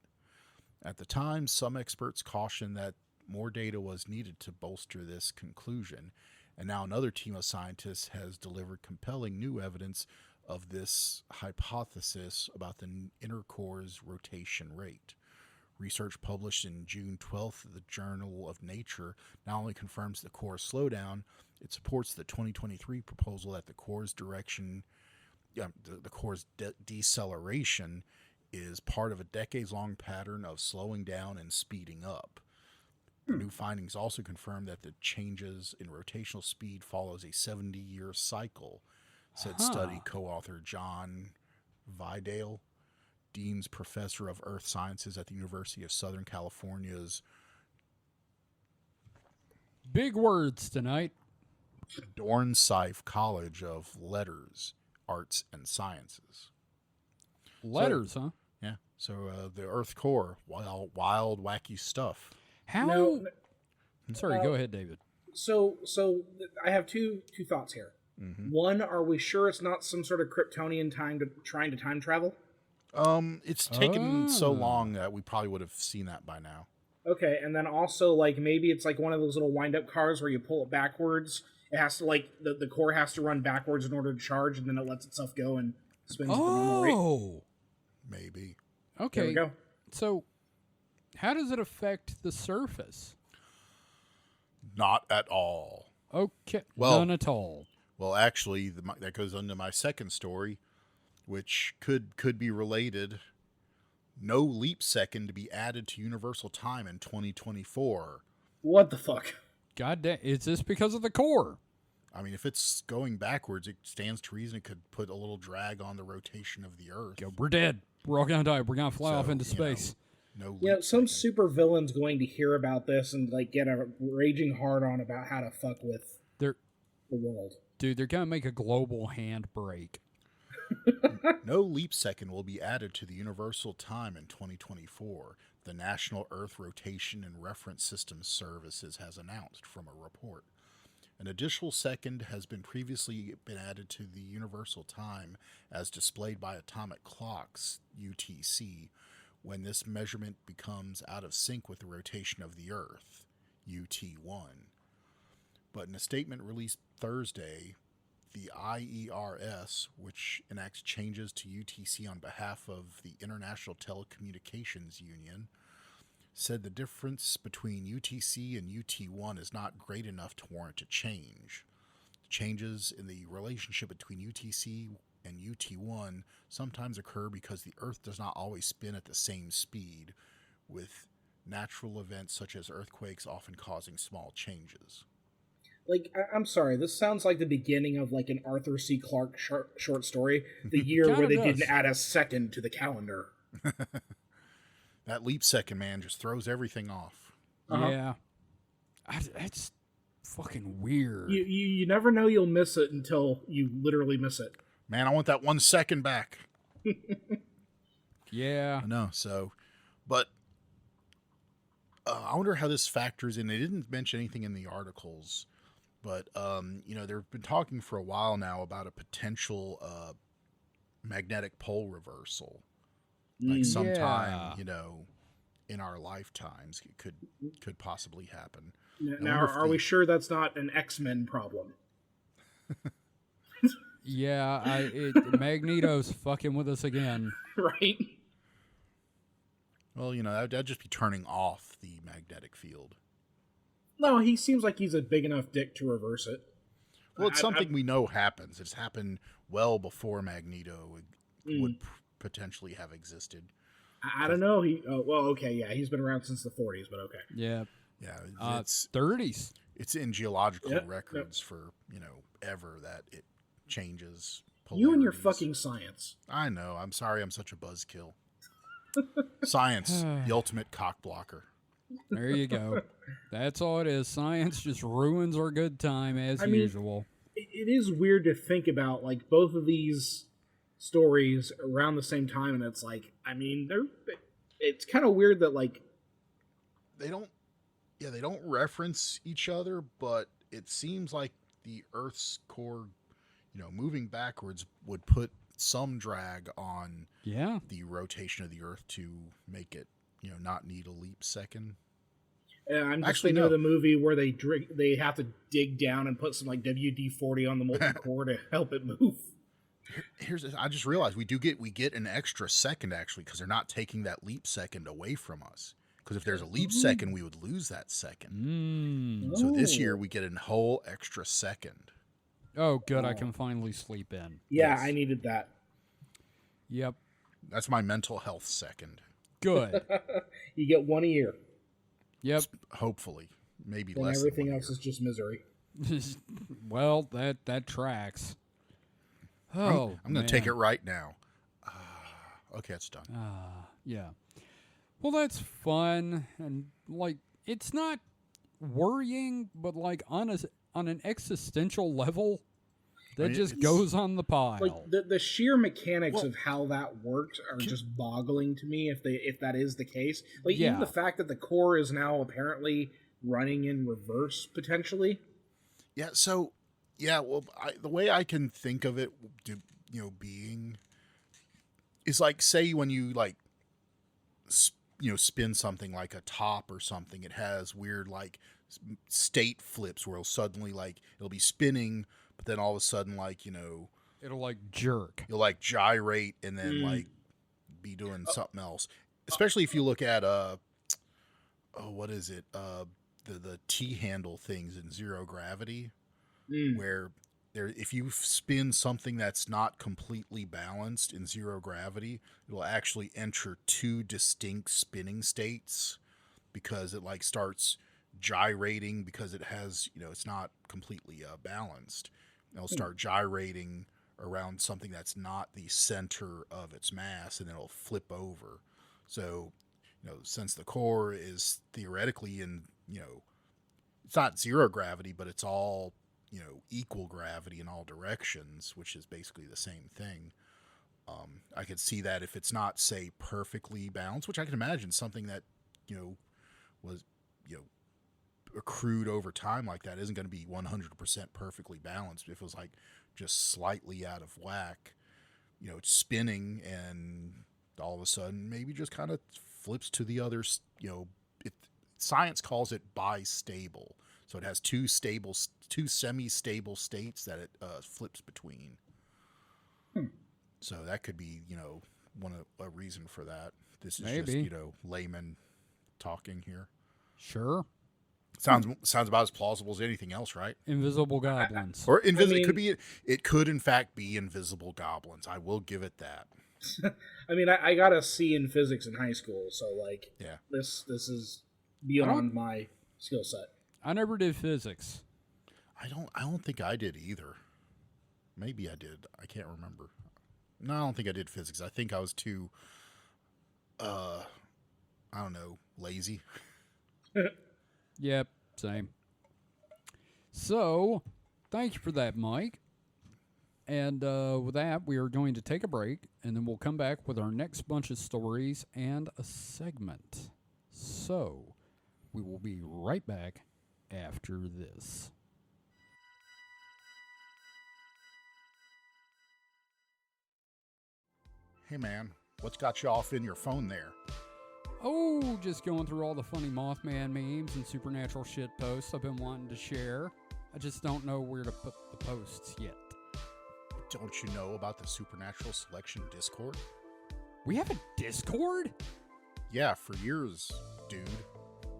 At the time, some experts cautioned that more data was needed to bolster this conclusion, and now another team of scientists has delivered compelling new evidence of this hypothesis about the inner core's rotation rate. Research published in June 12th of the Journal of Nature not only confirms the core's slowdown, it supports the 2023 proposal that the core's deceleration is part of a decades-long pattern of slowing down and speeding up. The new findings also confirm that the changes in rotational speed follows a 70-year cycle, said study co-author John Vidale, Dean's Professor of Earth Sciences at the University of Southern California's Big words tonight. Dornsife College of Letters, Arts, and Sciences. Letters, huh? Yeah. So the Earth core, wild, wacky stuff. How? No, Sorry, go ahead, David. So I have two thoughts here. Mm-hmm. One, are we sure it's not some sort of Kryptonian trying to time travel? It's taken so long that we probably would have seen that by now. Okay, and then also, like, maybe it's like one of those little wind-up cars where you pull it backwards. It has to, like, the core has to run backwards in order to charge, and then it lets itself go and spins at the normal rate. Oh, Maybe. okay. There we go. So, how does it affect the surface? Not at all. Okay, Well- none at all. Well, actually, that goes into my second story, which could be related. No leap second to be added to universal time in 2024. What the fuck? God damn, is this because of the core? I mean, if it's going backwards, it stands to reason it could put a little drag on the rotation of the Earth. We're dead. We're all gonna die. We're gonna fly So, off into you know, space. No leap Yeah, some second. super villain's going to hear about this and, like, get a raging hard on about how to fuck with They're, the world. dude, they're gonna make a global handbrake. No leap second will be added to the universal time in 2024, the National Earth Rotation and Reference System Services has announced from a report. An additional second has previously been added to the universal time as displayed by atomic clocks, UTC, when this measurement becomes out of sync with the rotation of the Earth, UT1. But in a statement released Thursday, the IERS, which enacts changes to UTC on behalf of the International Telecommunications Union, said the difference between UTC and UT1 is not great enough to warrant a change. Changes in the relationship between UTC and UT1 sometimes occur because the Earth does not always spin at the same speed, with natural events such as earthquakes often causing small changes. Like, I'm sorry, this sounds like the beginning of, like, an Arthur C. Clarke short story. The year Kinda where they does. didn't add a second to the calendar. That leap second, man, just throws everything off. Uh-huh. Yeah. That's fucking weird. You never know you'll miss it until you literally miss it. Man, I want that 1 second back. Yeah. I know. So, but I wonder how this factors in. They didn't mention anything in the articles, but they've been talking for a while now about a potential magnetic pole reversal. Like sometime, in our lifetimes, it could possibly happen. Now, are we sure that's not an X-Men problem? Yeah, Magneto's fucking with us again. Right? Well, that'd just be turning off the magnetic field. No, he seems like he's a big enough dick to reverse it. Well, it's something we know happens. It's happened well before Magneto would potentially have existed. I don't know. He's been around since the 40s, but okay. Yeah. Yeah, it's 30s. It's in geological records for, ever that it changes polarities. You and your fucking science. I know. I'm sorry I'm such a buzzkill. Science, the ultimate cock blocker. There you go. That's all it is. Science just ruins our good time as usual. It is weird to think about, like, both of these stories around the same time, and it's like, it's kind of weird that, like, they don't reference each other, but it seems like the Earth's core, moving backwards would put some drag on the rotation of the Earth to make it, not need a leap second. I'm just thinking of the movie where they have to dig down and put some like WD-40 on the molten core to help it move. I just realized we get an extra second actually because they're not taking that leap second away from us. Because if there's a leap second, we would lose that second. So this year we get a whole extra second. Oh, good! I can finally sleep in. Yeah, Yes. I needed that. Yep. That's my mental health second. Good. You get 1 a year. Yep. Hopefully, maybe Then less. everything than 1 else is just misery. Well, that tracks. Oh, I'm going to take it right now. Okay, it's done. Yeah. Well, that's fun, and like it's not worrying, but like on an existential level, that just goes on the pile. Like the sheer mechanics of how that works are just boggling to me. If that is the case, like even the fact that the core is now apparently running in reverse potentially. Yeah. So, well, the way I can think of it, being is like, say when you like, spin something like a top or something, it has weird like state flips where it'll be spinning, but then all of a sudden it'll like jerk. You'll like gyrate and then like be doing something else. Especially if you look at what is it? The T handle things in zero gravity, where if you spin something that's not completely balanced in zero gravity, it'll actually enter two distinct spinning states because it like starts gyrating because it has, it's not completely balanced. It'll start gyrating around something that's not the center of its mass, and it'll flip over. So, since the core is theoretically in, it's not zero gravity, but it's all, equal gravity in all directions, which is basically the same thing. I could see that if it's not, say, perfectly balanced, which I can imagine something that, was, accrued over time like that isn't going to be 100% perfectly balanced. If it was like just slightly out of whack, it's spinning and all of a sudden maybe just kind of flips to the other, science calls it bistable. So it has two semi-stable states that it flips between. So that could be, a reason for that. This is maybe. just, layman talking here. Sure. Sounds about as plausible as anything else, right? Invisible goblins. Or invisible. It could in fact be invisible goblins. I will give it that. I got a C in physics in high school, so like, yeah, this is beyond my skill set. I never did physics. I don't think I did either. Maybe I did. I can't remember. No, I don't think I did physics. I think I was too I don't know, lazy. Yep, same. So, thank you for that, Mike. And with that, we are going to take a break, and then we'll come back with our next bunch of stories and a segment. So, we will be right back after this. Hey man, what's got you off in your phone there? Oh, just going through all the funny Mothman memes and supernatural shit posts I've been wanting to share. I just don't know where to put the posts yet. Don't you know about the Supernatural Selection Discord? We have a Discord? Yeah, for years, dude.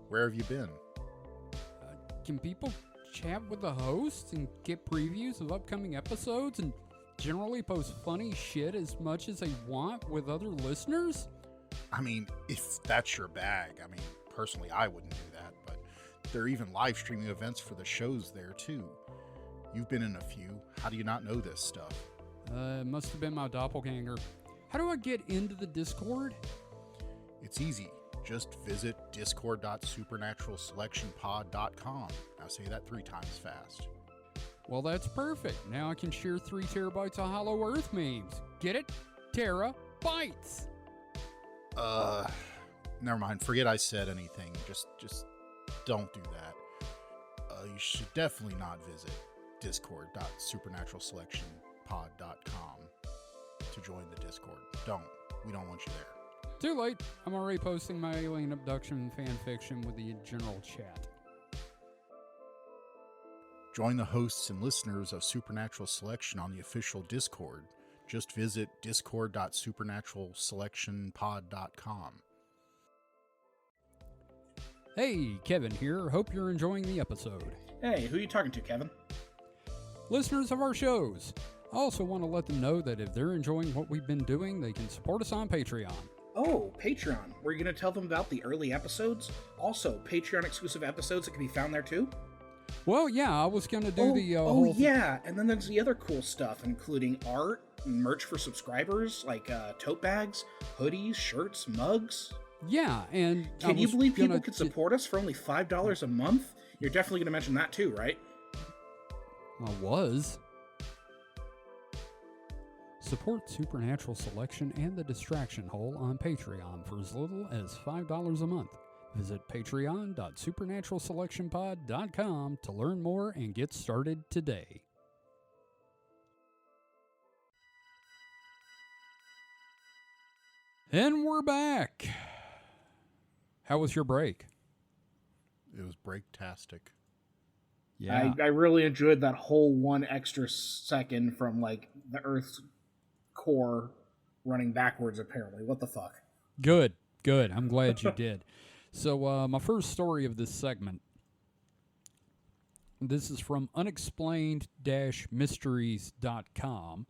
Where have you been? Can people chat with the hosts and get previews of upcoming episodes and generally post funny shit as much as they want with other listeners? I mean, if that's your bag. I mean, personally, I wouldn't do that, but there are even live streaming events for the shows there, too. You've been in a few. How do you not know this stuff? It must have been my doppelganger. How do I get into the Discord? It's easy. Just visit discord.supernaturalselectionpod.com. Now say that 3 times fast. Well, that's perfect. Now I can share 3 terabytes of Hollow Earth memes. Get it? Terabytes! Never mind. Forget I said anything. Just don't do that. You should definitely not visit discord.supernaturalselectionpod.com to join the Discord. We don't want you there. Too late. I'm already posting my alien abduction fan fiction with the general chat. Join the hosts and listeners of Supernatural Selection on the official Discord. Just visit discord.supernaturalselectionpod.com. Hey, Kevin here. Hope you're enjoying the episode. Hey, who are you talking to, Kevin? Listeners of our shows. I also want to let them know that if they're enjoying what we've been doing, they can support us on Patreon. Oh, Patreon. Were you going to tell them about the early episodes? Also, Patreon-exclusive episodes that can be found there, too? Well, yeah, I was going to do the whole yeah, and then there's the other cool stuff, including art, merch for subscribers, like tote bags, hoodies, shirts, mugs. Yeah, and can you believe people could support us for only $5 a month? You're definitely going to mention that too, right? I was. Support Supernatural Selection and the Distraction Hole on Patreon for as little as $5 a month. Visit patreon.supernaturalselectionpod.com to learn more and get started today. And we're back. How was your break? It was breaktastic. Yeah. I really enjoyed that whole 1 extra second from like the Earth's core running backwards, apparently. What the fuck? Good. I'm glad you did. So my first story of this segment, this is from unexplained-mysteries.com,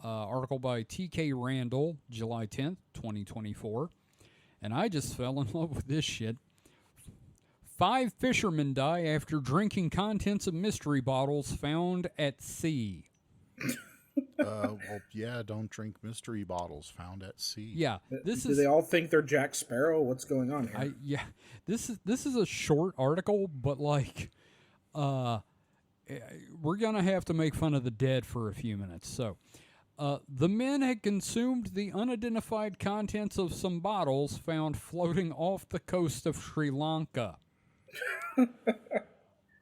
article by T.K. Randall, July 10th, 2024. And I just fell in love with this shit. 5 fishermen die after drinking contents of mystery bottles found at sea. Well, yeah, don't drink mystery bottles found at sea. Yeah, Do they all think they're Jack Sparrow? What's going on here? This is a short article, but like, we're gonna have to make fun of the dead for a few minutes. So, the men had consumed the unidentified contents of some bottles found floating off the coast of Sri Lanka.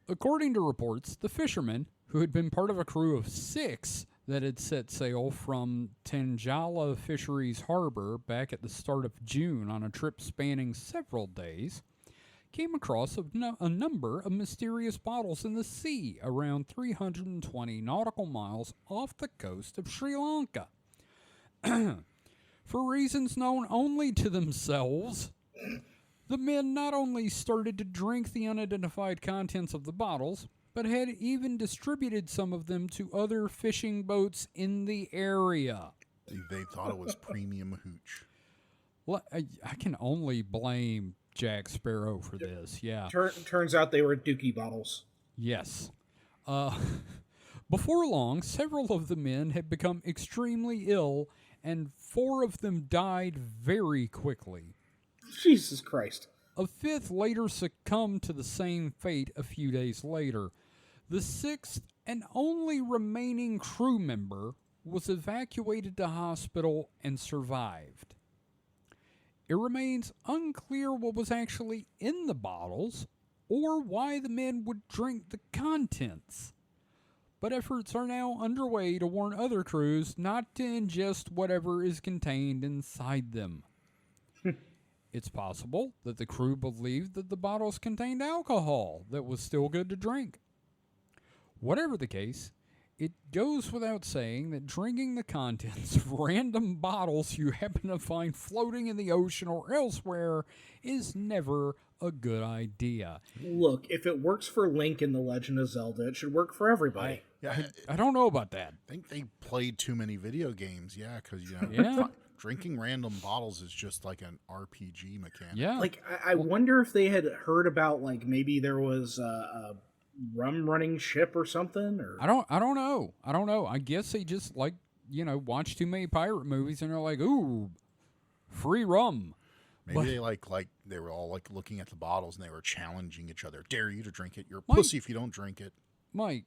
According to reports, the fishermen, who had been part of a crew of 6 that had set sail from Tanjala Fisheries Harbor back at the start of June on a trip spanning several days, came across a number of mysterious bottles in the sea around 320 nautical miles off the coast of Sri Lanka. For reasons known only to themselves, the men not only started to drink the unidentified contents of the bottles, but had even distributed some of them to other fishing boats in the area. They thought it was premium hooch. Well, I can only blame Jack Sparrow for this, yeah. Turns out they were Dookie bottles. Yes. Before long, several of the men had become extremely ill, and 4 of them died very quickly. Jesus Christ. A fifth later succumbed to the same fate a few days later. The sixth and only remaining crew member was evacuated to hospital and survived. It remains unclear what was actually in the bottles or why the men would drink the contents. But efforts are now underway to warn other crews not to ingest whatever is contained inside them. It's possible that the crew believed that the bottles contained alcohol that was still good to drink. Whatever the case, it goes without saying that drinking the contents of random bottles you happen to find floating in the ocean or elsewhere is never a good idea. Look, if it works for Link in The Legend of Zelda, it should work for everybody. I don't know about that. I think they played too many video games, because drinking random bottles is just like an RPG mechanic. Yeah. Like, I wonder if they had heard about, like, maybe there was a rum running ship or something, or I don't know. I guess they just watch too many pirate movies and they're like, ooh, free rum. Maybe they they were all looking at the bottles and they were challenging each other. Dare you to drink it? You're a pussy if you don't drink it. Mike,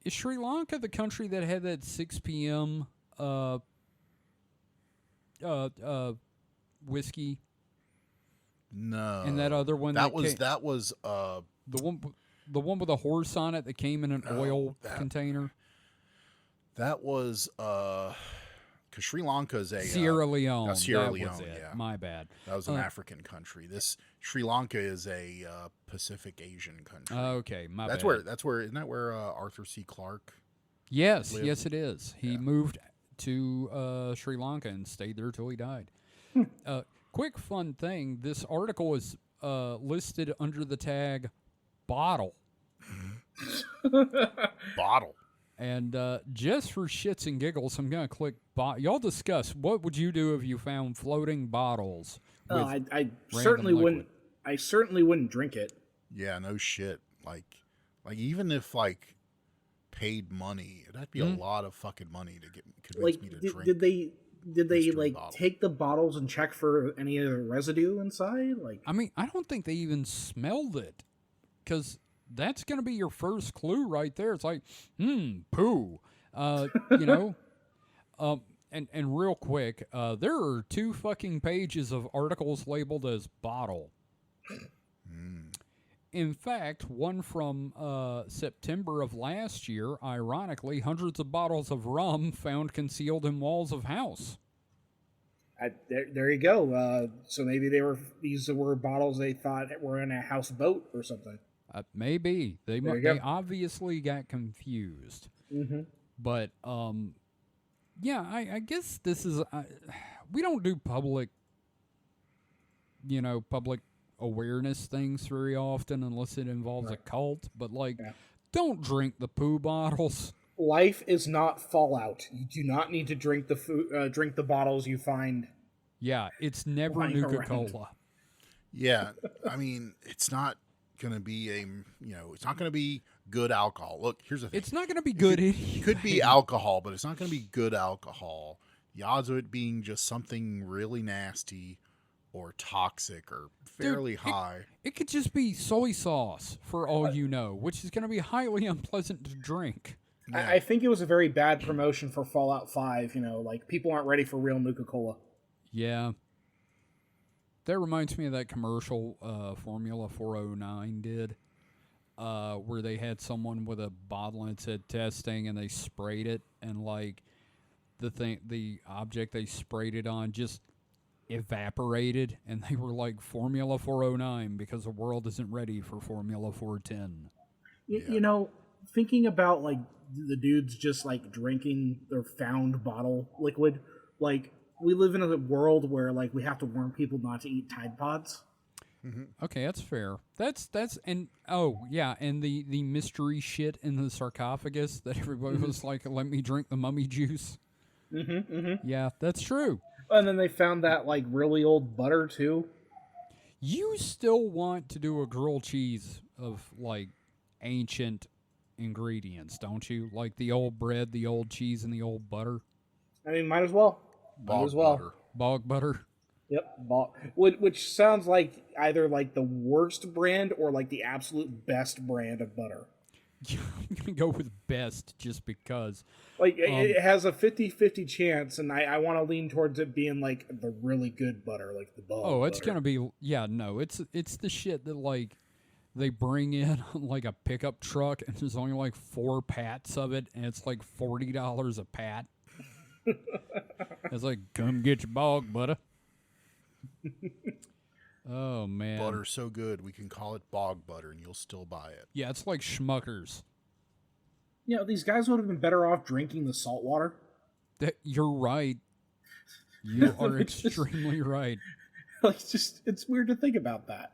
is Sri Lanka the country that had that 6 p.m. Whiskey? No. And that other one that was the one with a horse on it that came in an oil container. That was because Sri Lanka is a Sierra Leone. Sierra that Leone, was it. yeah. My bad. That was an African country. This Sri Lanka is a Pacific Asian country. Okay, my bad. Isn't that where Arthur C. Clarke? Yes, lived? yes, it is. He moved to Sri Lanka and stayed there till he died. Quick fun thing: this article is listed under the tag "bottle." Bottle. And just for shits and giggles, I'm gonna click. Y'all discuss. What would you do if you found floating bottles? I certainly wouldn't. I certainly wouldn't drink it. Yeah, no shit. Like even if paid money, that'd be a lot of fucking money to convince me to drink. Did they take the bottles and check for any of the residue inside? I mean, I don't think they even smelled it, because that's going to be your first clue right there. It's like, poo. And real quick, there are 2 fucking pages of articles labeled as bottle. In fact, one from September of last year, ironically, hundreds of bottles of rum found concealed in walls of house. There you go. So maybe these were bottles they thought were in a houseboat or something. Maybe they obviously got confused. Mm-hmm. But I guess this is we don't do public awareness things very often unless it involves a cult. But don't drink the poo bottles. Life is not Fallout. You do not need to drink the bottles you find. Yeah, it's never Nuka-Cola. Yeah, I mean, it's not going to be it's not going to be good alcohol. Look, here's the thing. It's not going to be good. It could be alcohol, but it's not going to be good alcohol. The odds of it being just something really nasty or toxic are fairly high. It could just be soy sauce, for all you know, which is going to be highly unpleasant to drink. Yeah. I think it was a very bad promotion for Fallout 5. People aren't ready for real Nuka-Cola. Yeah. That reminds me of that commercial Formula 409 did, where they had someone with a bottle and it said testing, and they sprayed it, and the object they sprayed it on just evaporated, and they were like Formula 409 because the world isn't ready for Formula 410. Thinking about the dudes just drinking their found bottle liquid, we live in a world where we have to warn people not to eat Tide Pods. Mm-hmm. Okay, that's fair. That's and the mystery shit in the sarcophagus that everybody was like, let me drink the mummy juice. Mm-hmm, mm-hmm. Yeah, that's true. And then they found that really old butter too. You still want to do a grilled cheese of ancient ingredients, don't you? Like the old bread, the old cheese, and the old butter. I mean, might as well. Bog butter. Bog butter. Yep, which sounds like either like the worst brand or like the absolute best brand of butter. I'm gonna go with best just because. Like it has a 50-50 chance, and I want to lean towards it being like the really good butter, like the bog. Oh, it's butter. gonna be no. It's the shit that like they bring in on like a pickup truck, and there's only like 4 pats of it, and it's like $40 a pat. It's like, come get your bog butter. Oh man, Butter's so good, we can call it bog butter, and you'll still buy it. yeah, it's like Schmuckers. You know, these guys would have been better off drinking the salt water. You're right. You are extremely right. Like, it's weird to think about that.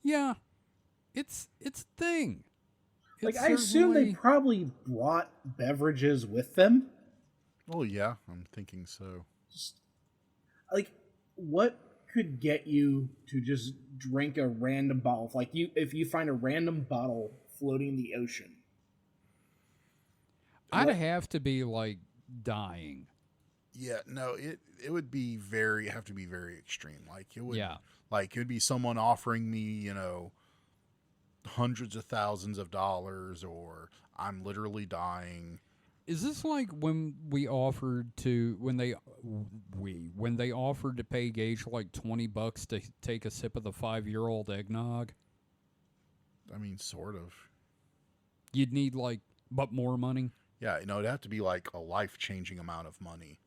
Yeah, it's a thing. Like, I assume they probably brought beverages with them. Oh yeah, I'm thinking so. Just, like, what could get you to just drink a random bottle? Like, if you find a random bottle floating in the ocean, I'd have to be like dying. Yeah, no, it would be have to be very extreme. Like it would, Yeah. like it would be someone offering me, hundreds of thousands of dollars, or I'm literally dying. Is this like when we offered to when they offered to pay Gage like $20 to take a sip of the 5-year-old eggnog? I mean, sort of. You'd need like but more money. Yeah, it'd have to be like a life-changing amount of money.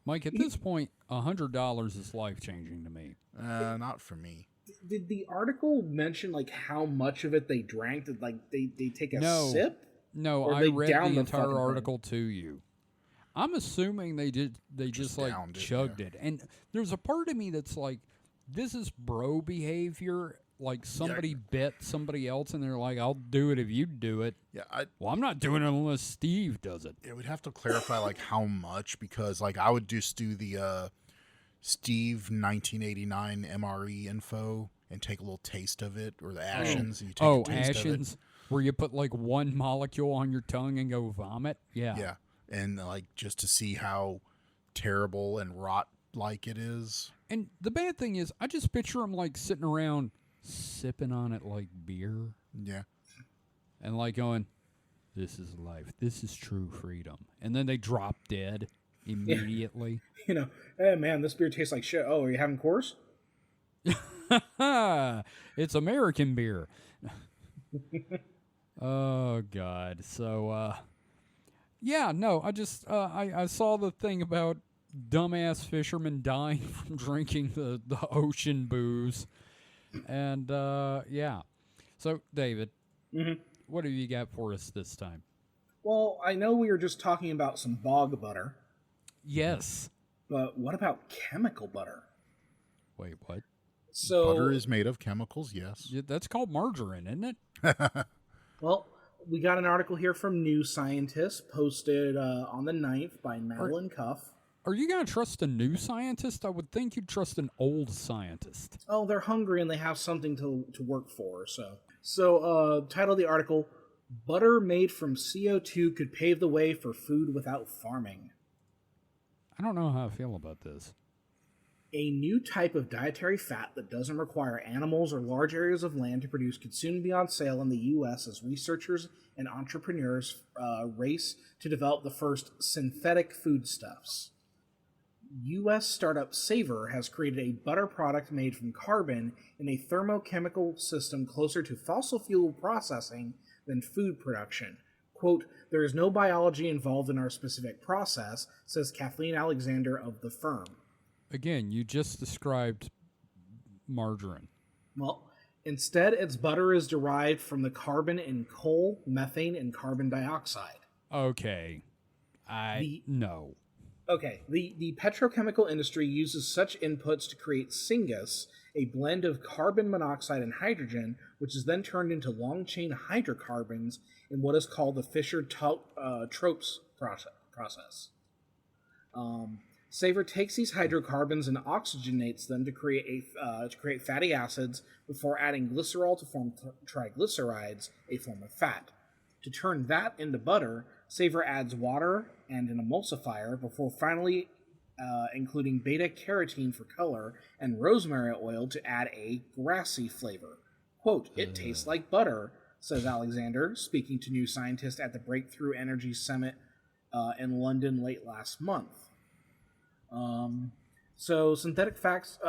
Mike, at this point, $100 is life-changing to me. Not for me. Did the article mention like how much of it they drank? Did like they take a sip? No, Or I they read downed the the entire fucking article to you. I'm assuming they just like downed it, chugged yeah. it. And there's a part of me that's like, this is bro behavior. Like somebody bet somebody else and they're like, I'll do it if you do it. Yeah, Well, I'm not doing it unless Steve does it. it would have to clarify like how much, because like I would just do the Steve 1989 MRE info and take a little taste of it, or the Ashens. And you take a taste of it. Ashens, where you put like one molecule on your tongue and go vomit. Yeah. Yeah, and like just to see how terrible and rot like it is. And the bad thing is, I just picture them like sitting around sipping on it like beer. Yeah. And like going, this is life. This is true freedom. And then they drop dead immediately. Hey man, this beer tastes like shit. Oh, are you having Coors? It's American beer. Oh, God. So, yeah, no, I just, I saw the thing about dumbass fishermen dying from drinking the ocean booze. And, yeah. So, David, what have you got for us this time? Well, I know we were just talking about some bog butter, Yes. but what about chemical butter? Wait, what? So Butter is made of chemicals, yes. Yeah, that's called margarine, isn't it? well, we got an article here from New Scientist posted on the 9th by Madeline Cuff. Are you going to trust a new scientist? I would think you'd trust an old scientist. Oh, they're hungry and they have something to work for. So title of the article, Butter Made from CO2 Could Pave the Way for Food Without Farming. I don't know how I feel about this. A new type of dietary fat that doesn't require animals or large areas of land to produce could soon be on sale in the U.S. as researchers and entrepreneurs race to develop the first synthetic foodstuffs. U.S. startup Savor has created a butter product made from carbon in a thermochemical system closer to fossil fuel processing than food production. Quote, there is no biology involved in our specific process, says Kathleen Alexander of the firm. Again, you just described margarine. Well, instead, its butter is derived from the carbon in coal, methane, and carbon dioxide. Okay. No. Okay, the petrochemical industry uses such inputs to create syngas, a blend of carbon monoxide and hydrogen, which is then turned into long-chain hydrocarbons in what is called the Fischer-Tropsch process. Savor takes these hydrocarbons and oxygenates them to create fatty acids before adding glycerol to form triglycerides, a form of fat. To turn that into butter, Savor adds water and an emulsifier before finally including beta-carotene for color and rosemary oil to add a grassy flavor. Quote, "It tastes like butter," says Alexander, speaking to New Scientist at the Breakthrough Energy Summit in London late last month. So synthetic fats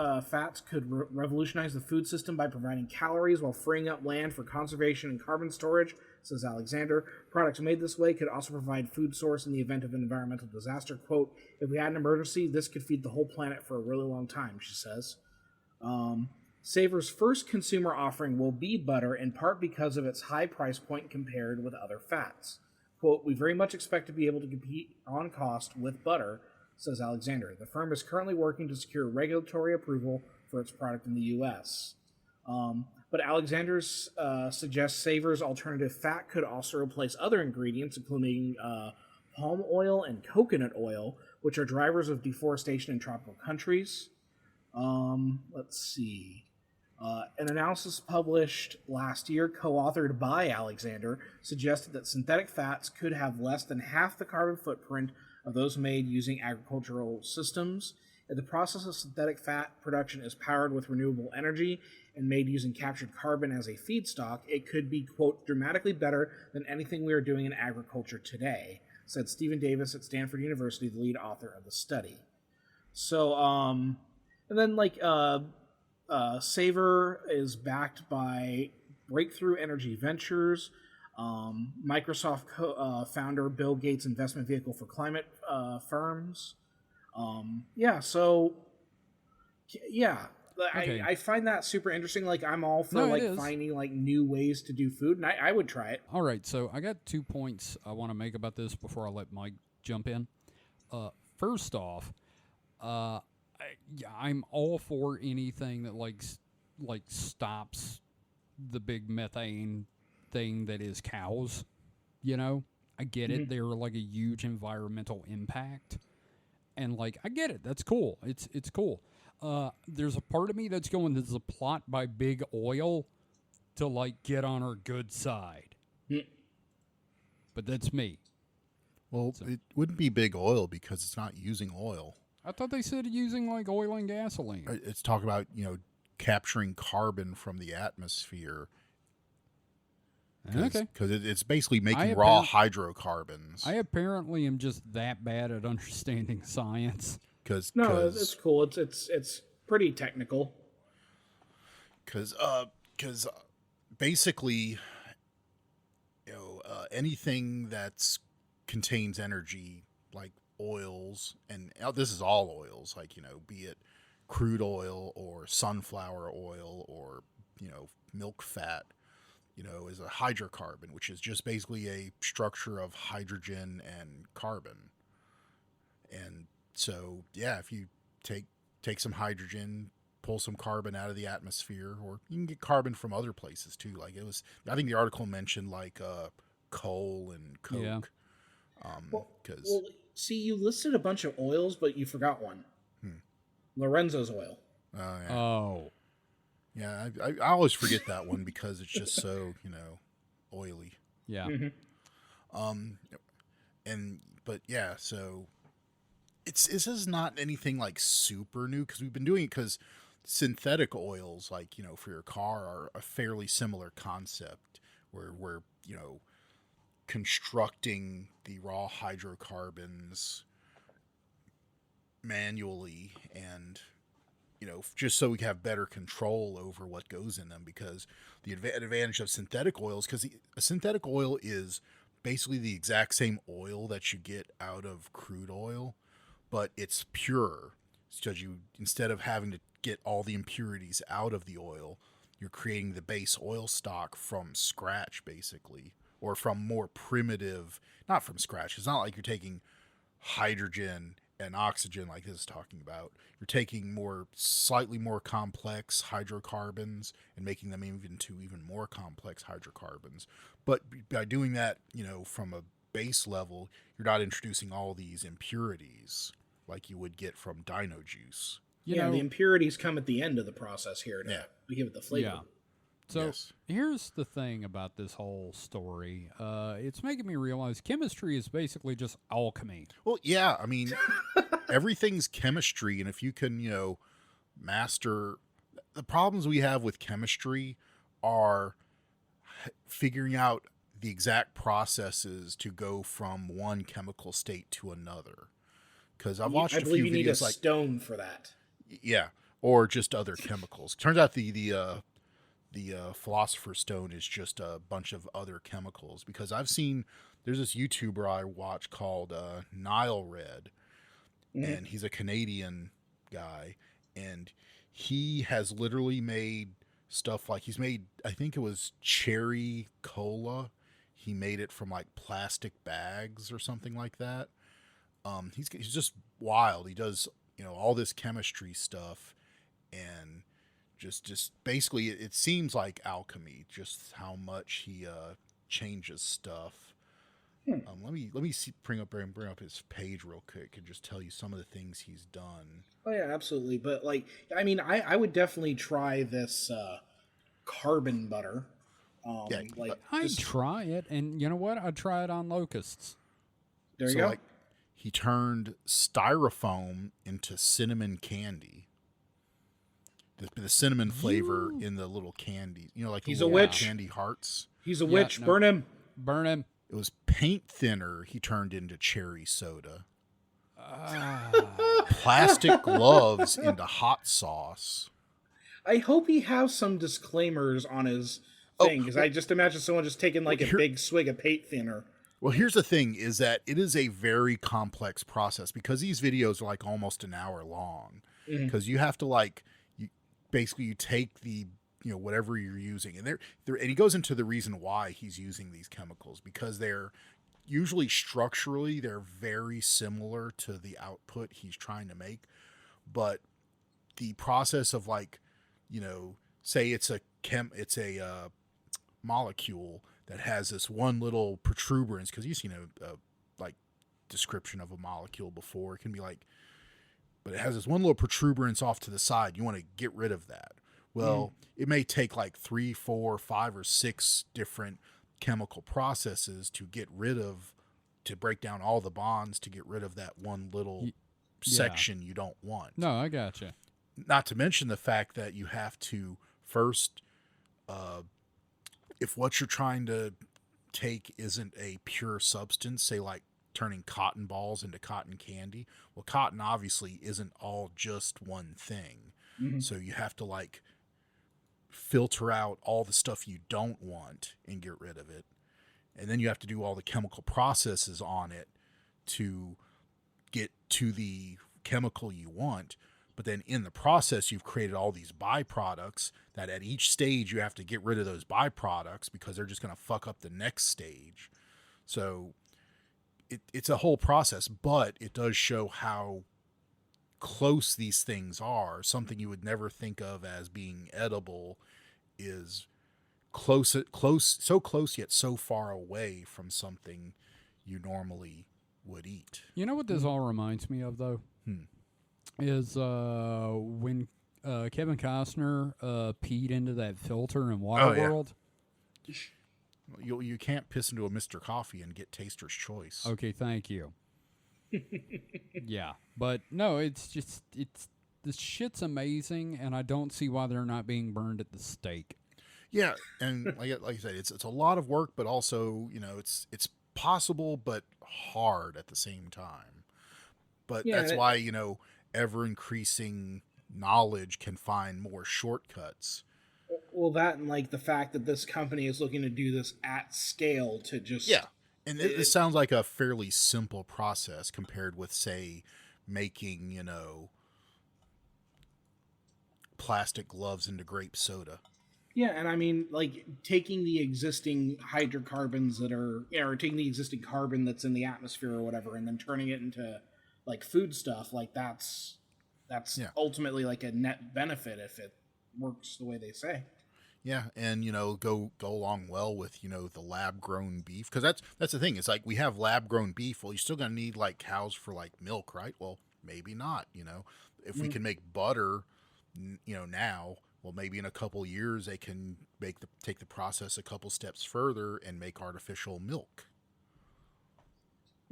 could revolutionize the food system by providing calories while freeing up land for conservation and carbon storage, says Alexander. Products made this way could also provide food source in the event of an environmental disaster. Quote, "If we had an emergency, this could feed the whole planet for a really long time," she says. Savor's first consumer offering will be butter, in part because of its high price point compared with other fats. Quote, "We very much expect to be able to compete on cost with butter," says Alexander. The firm is currently working to secure regulatory approval for its product in the U.S. But Alexander suggests Savor's alternative fat could also replace other ingredients, including palm oil and coconut oil, which are drivers of deforestation in tropical countries. Let's see. An analysis published last year, co-authored by Alexander, suggested that synthetic fats could have less than half the carbon footprint of those made using agricultural systems. If the process of synthetic fat production is powered with renewable energy and made using captured carbon as a feedstock, it could be, quote, "dramatically better than anything we are doing in agriculture today," said Stephen Davis at Stanford University, the lead author of the study. So, and then, Savor is backed by Breakthrough Energy Ventures, Microsoft founder Bill Gates' investment vehicle for climate firms. Okay. I find that super interesting. I'm all for finding new ways to do food, and I would try it. All right, so I got 2 points I want to make about this before I let Mike jump in. First off, I'm all for anything that stops the big methane thing that is cows. I get it. They're a huge environmental impact, and I get it. That's cool. It's cool. There's a part of me that's going, this is a plot by Big Oil to get on our good side. But that's me. Well, it wouldn't be Big Oil because it's not using oil. I thought they said using oil and gasoline. It's talking about, capturing carbon from the atmosphere. Okay. Because it's basically making raw hydrocarbons. I apparently am just that bad at understanding science. It's cool. It's pretty technical. Because basically, anything that's contains energy, like oils, and this is all oils, be it crude oil or sunflower oil or milk fat, is a hydrocarbon, which is just basically a structure of hydrogen and carbon. And so, if you take some hydrogen, pull some carbon out of the atmosphere, or you can get carbon from other places too. I think the article mentioned coal and coke. See, you listed a bunch of oils, but you forgot one. Lorenzo's oil. Oh, yeah. Oh. Yeah, I always forget that one because it's just so, oily. Yeah. So this is not anything super new, because we've been doing it, because synthetic oils, for your car, are a fairly similar concept where we're, constructing the raw hydrocarbons manually, and just so we have better control over what goes in them. Because the advantage of synthetic oils, because a synthetic oil is basically the exact same oil that you get out of crude oil, but it's pure. Because instead of having to get all the impurities out of the oil, you're creating the base oil stock from scratch, basically, or from more primitive, not from scratch. It's not like you're taking hydrogen and oxygen like this is talking about. You're taking slightly more complex hydrocarbons and making them into even more complex hydrocarbons. But by doing that, from a base level, you're not introducing all these impurities like you would get from dino juice. The impurities come at the end of the process here to give it the flavor. Yeah. So here's the thing about this whole story. It's making me realize chemistry is basically just alchemy. Well, yeah, I mean, everything's chemistry, and if you can, master the problems we have with chemistry are figuring out the exact processes to go from one chemical state to another. Because I've watched I a believe few you need a videos like stone for that. yeah, or just other chemicals. Turns out the philosopher's stone is just a bunch of other chemicals. Because I've seen there's this YouTuber I watch called Nile Red, and he's a Canadian guy, and he has literally made stuff like he's made, I think it was cherry cola. He made it from like plastic bags or something like that. He's just wild. He does all this chemistry stuff, and just basically it seems like alchemy. Just how much he changes stuff. Let me see, bring up his page real quick and just tell you some of the things he's done. Oh yeah, absolutely. But like, I mean, I would definitely try this carbon butter. Yeah, I'd try it, and you know what? I'd try it on locusts. There you go. Like, he turned styrofoam into cinnamon candy. The cinnamon flavor in the little candy, like He's the a witch. candy hearts. He's a witch. No. Burn him. Burn him. It was paint thinner he turned into cherry soda. Plastic gloves into hot sauce. I hope he has some disclaimers on his thing, because I just imagine someone just taking like a big swig of paint thinner. Well, here's the thing, is that it is a very complex process, because these videos are like almost an hour long. Because you have to you take the whatever you're using, and and he goes into the reason why he's using these chemicals, because they're usually structurally they're very similar to the output he's trying to make, but the process of say it's a molecule that has this one little protuberance, because you've seen a description of a molecule before. It can be but it has this one little protuberance off to the side. You want to get rid of that. Well, it may take 3, 4, 5, or 6 different chemical processes to break down all the bonds to get rid of that one little section you don't want. No, I gotcha. Not to mention the fact that you have to first, if what you're trying to take isn't a pure substance, say turning cotton balls into cotton candy. Well, cotton obviously isn't all just one thing. So you have to filter out all the stuff you don't want and get rid of it. And then you have to do all the chemical processes on it to get to the chemical you want. But then in the process, you've created all these byproducts that at each stage you have to get rid of those byproducts, because they're just going to fuck up the next stage. So it's a whole process, but it does show how close these things are. Something you would never think of as being edible is so close yet so far away from something you normally would eat. You know what this all reminds me of, though? Is when Kevin Costner peed into that filter in Waterworld. You can't piss into a Mr. Coffee and get Taster's Choice. Okay, thank you. Yeah, but no, this shit's amazing, and I don't see why they're not being burned at the stake. Yeah, and like I said, it's a lot of work, but also it's possible but hard at the same time. But that's why ever increasing knowledge can find more shortcuts. Well, that and the fact that this company is looking to do this at scale to just and it sounds like a fairly simple process compared with, say, making plastic gloves into grape soda. Yeah, and I mean, taking the existing hydrocarbons that are, or taking the existing carbon that's in the atmosphere or whatever, and then turning it into food stuff. That's ultimately a net benefit if it works the way they say. Yeah, and go along well with the lab grown beef, because that's the thing. It's we have lab grown beef. Well, you're still gonna need cows for milk, right? Well, maybe not. If we can make butter, now, well, maybe in a couple years they can take the process a couple steps further and make artificial milk.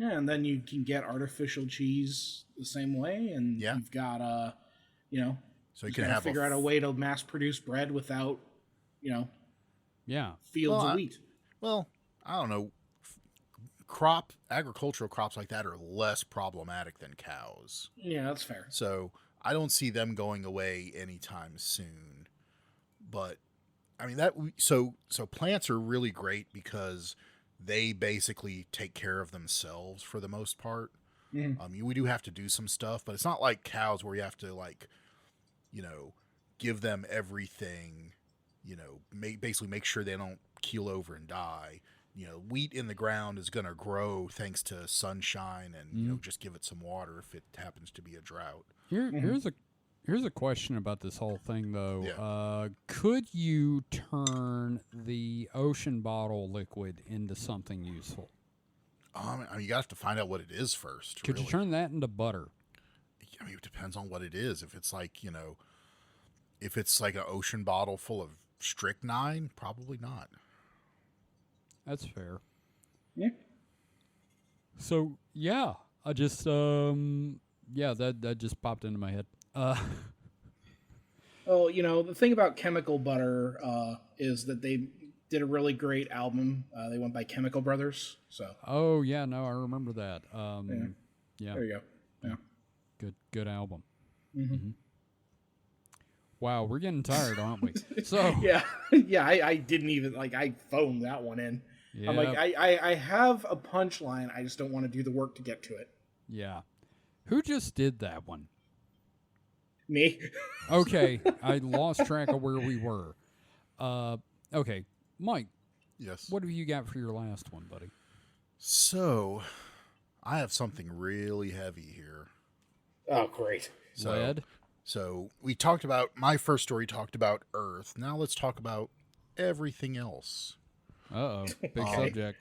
Yeah, and then you can get artificial cheese the same way, and Yeah. you've got you know, So you you can gotta have figure out a way to mass produce bread without, you know, Yeah. fields of wheat. Well, I don't know. Agricultural crops like that are less problematic than cows. Yeah, that's fair. So I don't see them going away anytime soon. But I mean so plants are really great because they basically take care of themselves for the most part. We do have to do some stuff, but it's not like cows where you have to like, give them everything, basically make sure they don't keel over and die. Wheat in the ground is going to grow thanks to sunshine and, just give it some water if it happens to be a drought. Here's a question about this whole thing, though. Yeah. Could you turn the ocean bottle liquid into something useful? You have to find out what it is first. Could really. you turn that into butter? I mean, it depends on what it is. If it's like, if it's like an ocean bottle full of strychnine, probably not. That's fair. Yeah. So, yeah, I just, that just popped into my head. Well, the thing about chemical butter is that they did a really great album. They went by Chemical Brothers. So. Oh yeah, no, I remember that. Yeah. There you go. Yeah. Good album. Mm-hmm. Wow, we're getting tired, aren't we? So yeah, I didn't even I phoned that one in. Yeah. I'm like, I have a punchline. I just don't want to do the work to get to it. Yeah. Who just did that one? Me. Okay, I lost track of where we were. Okay, Mike. Yes. What have you got for your last one, buddy? So, I have something really heavy here. Oh, great. Lead. So we talked about, my first story talked about Earth. Now let's talk about everything else. Uh-oh, big subject.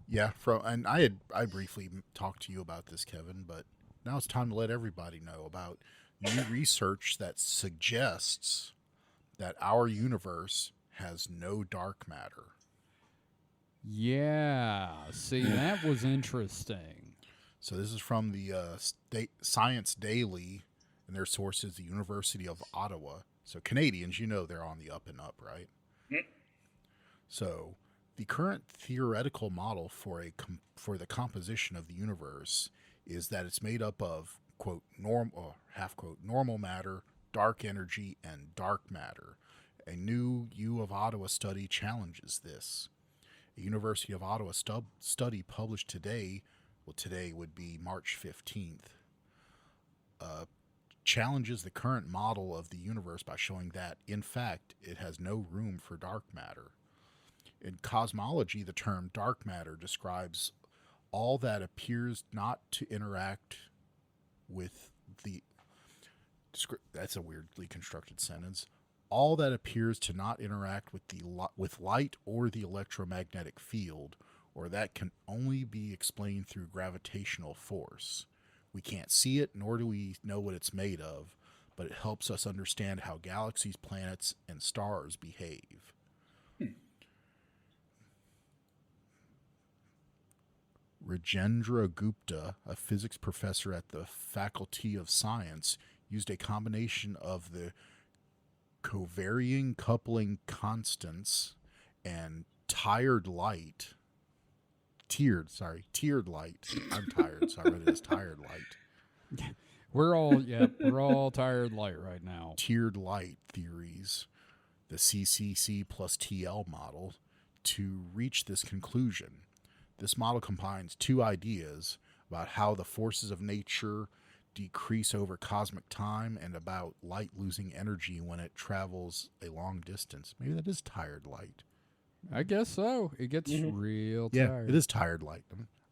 Yeah, and I briefly talked to you about this, Kevin, but now it's time to let everybody know about new research that suggests that our universe has no dark matter. Yeah, see, that was interesting. So this is from the Science Daily, and their source is the University of Ottawa. So Canadians, they're on the up and up, right? So the current theoretical model for the composition of the universe is that it's made up of, quote, half quote, normal matter, dark energy, and dark matter. A new U of Ottawa study challenges this. A University of Ottawa study published today, today would be March 15th, challenges the current model of the universe by showing that, in fact, it has no room for dark matter. In cosmology, the term dark matter describes all that appears not to interact with the... That's a weirdly constructed sentence. All that appears to not interact with light or the electromagnetic field, or that can only be explained through gravitational force. We can't see it, nor do we know what it's made of, but it helps us understand how galaxies, planets, and stars behave. Rajendra Gupta, a physics professor at the Faculty of Science, used a combination of the covariant coupling constants and tiered light. I'm tired, so I read it as tired light. We're all tired light right now. Tiered light theories, the CCC plus TL model, to reach this conclusion. This model combines two ideas about how the forces of nature decrease over cosmic time and about light losing energy when it travels a long distance. Maybe that is tired light. I guess so. It gets real tired. Yeah, it is tired light.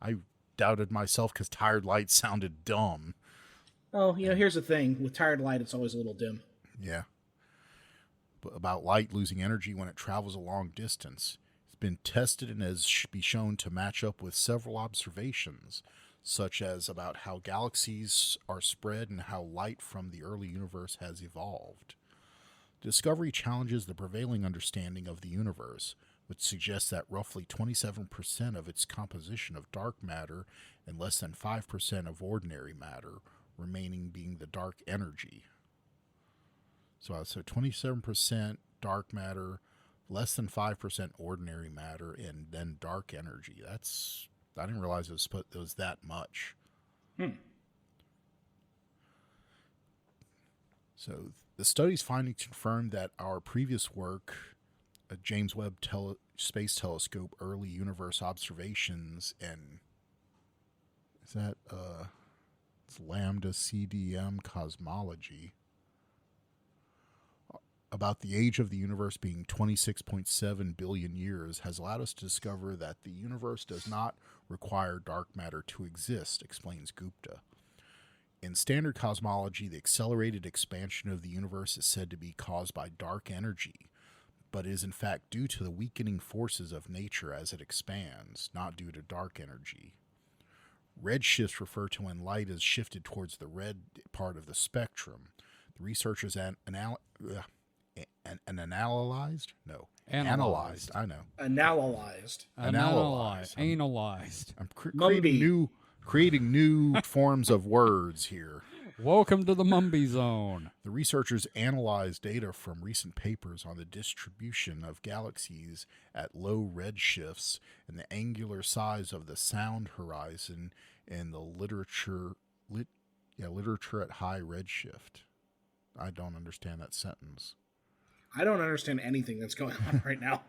I doubted myself because tired light sounded dumb. Oh, here's the thing. With tired light, it's always a little dim. Yeah. But about light losing energy when it travels a long distance. It's been tested and has been shown to match up with several observations, such as about how galaxies are spread and how light from the early universe has evolved. Discovery challenges the prevailing understanding of the universe, which suggests that roughly 27% of its composition of dark matter and less than 5% of ordinary matter, remaining being the dark energy. So 27% dark matter, less than 5% ordinary matter, and then dark energy. I didn't realize it was that much. So the study's findings confirmed that our previous work, a James Webb Space Telescope early universe observations, and it's lambda CDM cosmology, about the age of the universe being 26.7 billion years, has allowed us to discover that the universe does not require dark matter to exist, explains Gupta. In standard cosmology, the accelerated expansion of the universe is said to be caused by dark energy, but is in fact due to the weakening forces of nature as it expands, not due to dark energy. Redshifts refer to when light is shifted towards the red part of the spectrum. The researchers analyzed. I'm creating new forms of words here. Welcome to the Mumby Zone. The researchers analyzed data from recent papers on the distribution of galaxies at low redshifts and the angular size of the sound horizon in the literature at high redshift. I don't understand that sentence. I don't understand anything that's going on right now.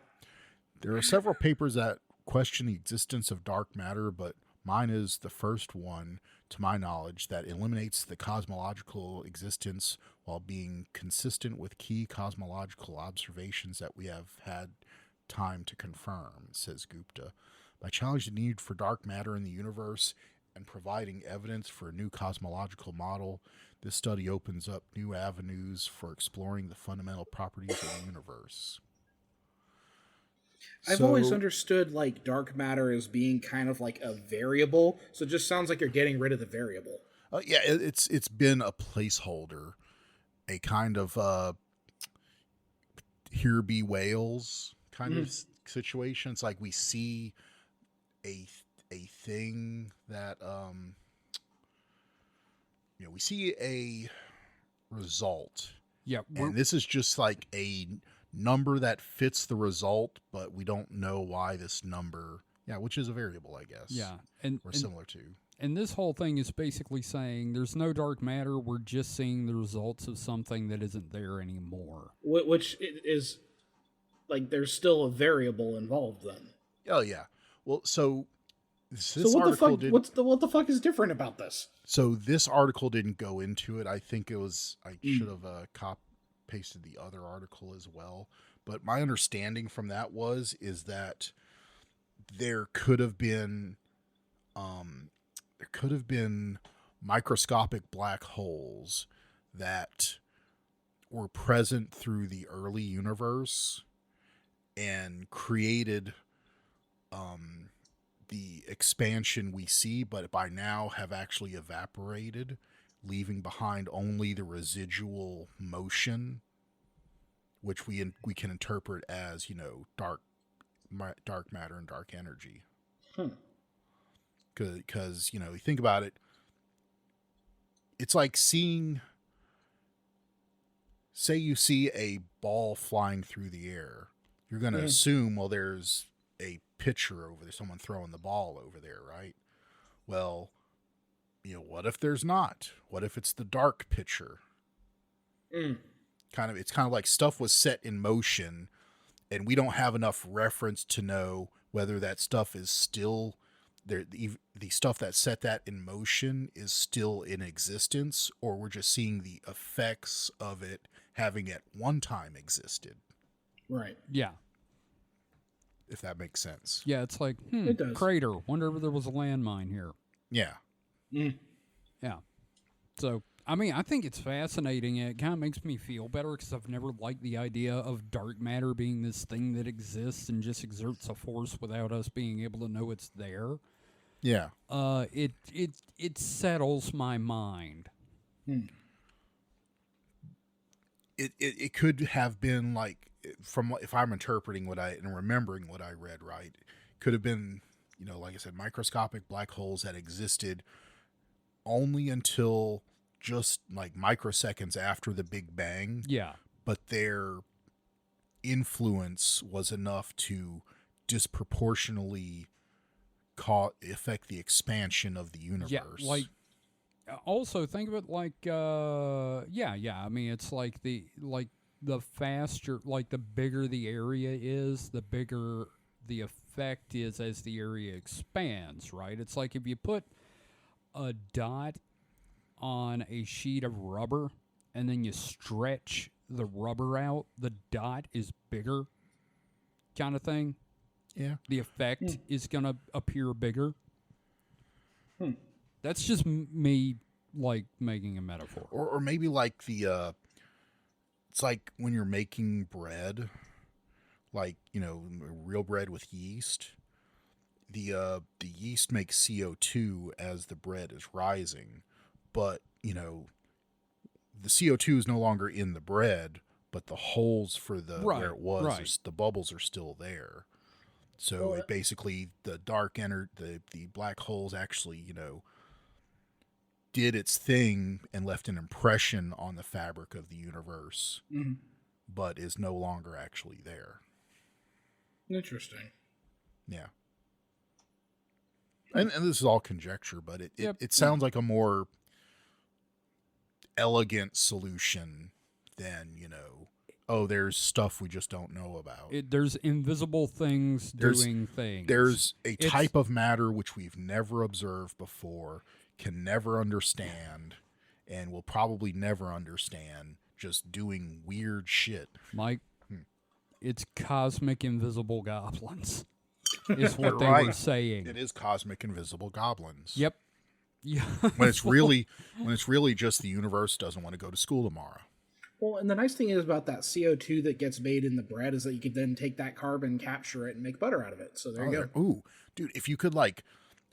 There are several papers that question the existence of dark matter, but mine is the first one, to my knowledge, that eliminates the cosmological existence while being consistent with key cosmological observations that we have had time to confirm, says Gupta. By challenging the need for dark matter in the universe and providing evidence for a new cosmological model, this study opens up new avenues for exploring the fundamental properties of the universe. I've always understood like dark matter as being kind of like a variable, so it just sounds like you're getting rid of the variable. Yeah, it's been a placeholder, a kind of here be whales kind of situation. It's like we see a thing that we see a result. Yeah, and this is just like a number that fits the result, but we don't know why this number, which is a variable, I guess. Yeah, or similar to. And this whole thing is basically saying there's no dark matter. We're just seeing the results of something that isn't there anymore. Which is like there's still a variable involved then. Oh yeah. Well, so this what article the fuck? What the fuck is different about this? So this article didn't go into it. I think it was. I should have pasted the other article as well. But my understanding from that is that there could have been microscopic black holes that were present through the early universe and created the expansion we see, but by now have actually evaporated, leaving behind only the residual motion, which we can interpret as dark matter and dark energy. Because you think about it, it's like say you see a ball flying through the air, you're going to assume, well, there's a pitcher over there, someone throwing the ball over there, right? Well, what if there's not? What if it's the dark pitcher? It's kind of like stuff was set in motion, and we don't have enough reference to know whether that stuff is still there. The stuff that set that in motion is still in existence, or we're just seeing the effects of it having at one time existed. Right. Yeah. If that makes sense. Yeah, it's like, It does. crater. Wonder if there was a landmine here. Yeah. Yeah. So, I mean, I think it's fascinating. It kind of makes me feel better because I've never liked the idea of dark matter being this thing that exists and just exerts a force without us being able to know it's there. Yeah. It settles my mind. It could have been like from if I'm interpreting what and remembering what I read right, could have been, like I said, microscopic black holes that existed only until just like microseconds after the Big Bang. Yeah. But their influence was enough to disproportionately affect the expansion of the universe. Yeah, like also think of it like I mean it's like the faster, like the bigger the area is, the bigger the effect is as the area expands, right? It's like if you put a dot on a sheet of rubber and then you stretch the rubber out, the dot is bigger, kind of thing. Yeah. The effect is going to appear bigger. That's just me, like, making a metaphor. Or maybe like it's like when you're making bread, like, real bread with yeast. The yeast makes CO2 as the bread is rising, but, the CO2 is no longer in the bread, but the holes for where it was, the bubbles are still there. So it basically, the dark the black holes actually, did its thing and left an impression on the fabric of the universe, but is no longer actually there. Interesting. Yeah. And this is all conjecture, but it sounds like a more elegant solution than, there's stuff we just don't know about. There's invisible things doing things. There's a type of matter which we've never observed before, can never understand, and will probably never understand, just doing weird shit. Mike, it's cosmic invisible goblins, is what they were saying. It is cosmic invisible goblins. Yep. Yeah. when it's really just the universe doesn't want to go to school tomorrow. Well, and the nice thing is about that CO2 that gets made in the bread is that you could then take that carbon, capture it, and make butter out of it. So there you go. Ooh, dude, if you could like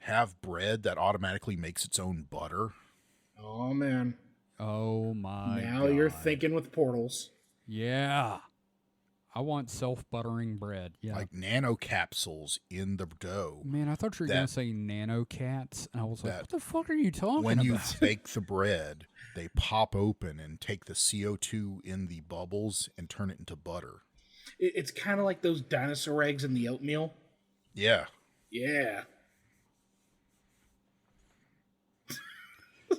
have bread that automatically makes its own butter. Oh man. Oh my God. Now you're thinking with portals. Yeah. I want self-buttering bread. Yeah. Like nano capsules in the dough. Man, I thought you were going to say nano cats. And I was like, what the fuck are you talking about? When you bake the bread, they pop open and take the CO2 in the bubbles and turn it into butter. It's kind of like those dinosaur eggs in the oatmeal. Yeah. Yeah.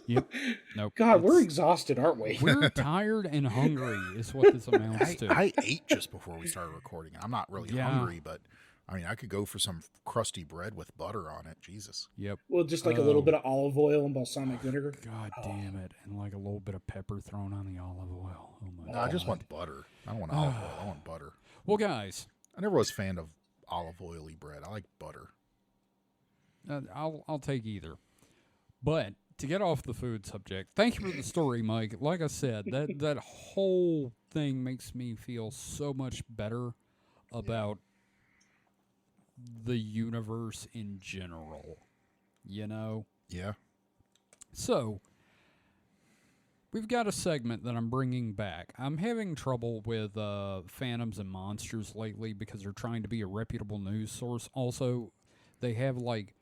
Yep. Nope. God, we're exhausted, aren't we? We're tired and hungry is what this amounts to. I ate just before we started recording. I'm not really hungry, but I mean, I could go for some crusty bread with butter on it. Jesus. Yep. Well, just like a little bit of olive oil and balsamic vinegar. God damn it. And like a little bit of pepper thrown on the olive oil. Oh my God. I just want butter. I don't want olive oil. I want butter. Well, guys. I never was a fan of olive oily bread. I like butter. I'll take either. But to get off the food subject, thank you for the story, Mike. Like I said, that whole thing makes me feel so much better about the universe in general. Yeah. So, we've got a segment that I'm bringing back. I'm having trouble with Phantoms and Monsters lately because they're trying to be a reputable news source. Also, they have like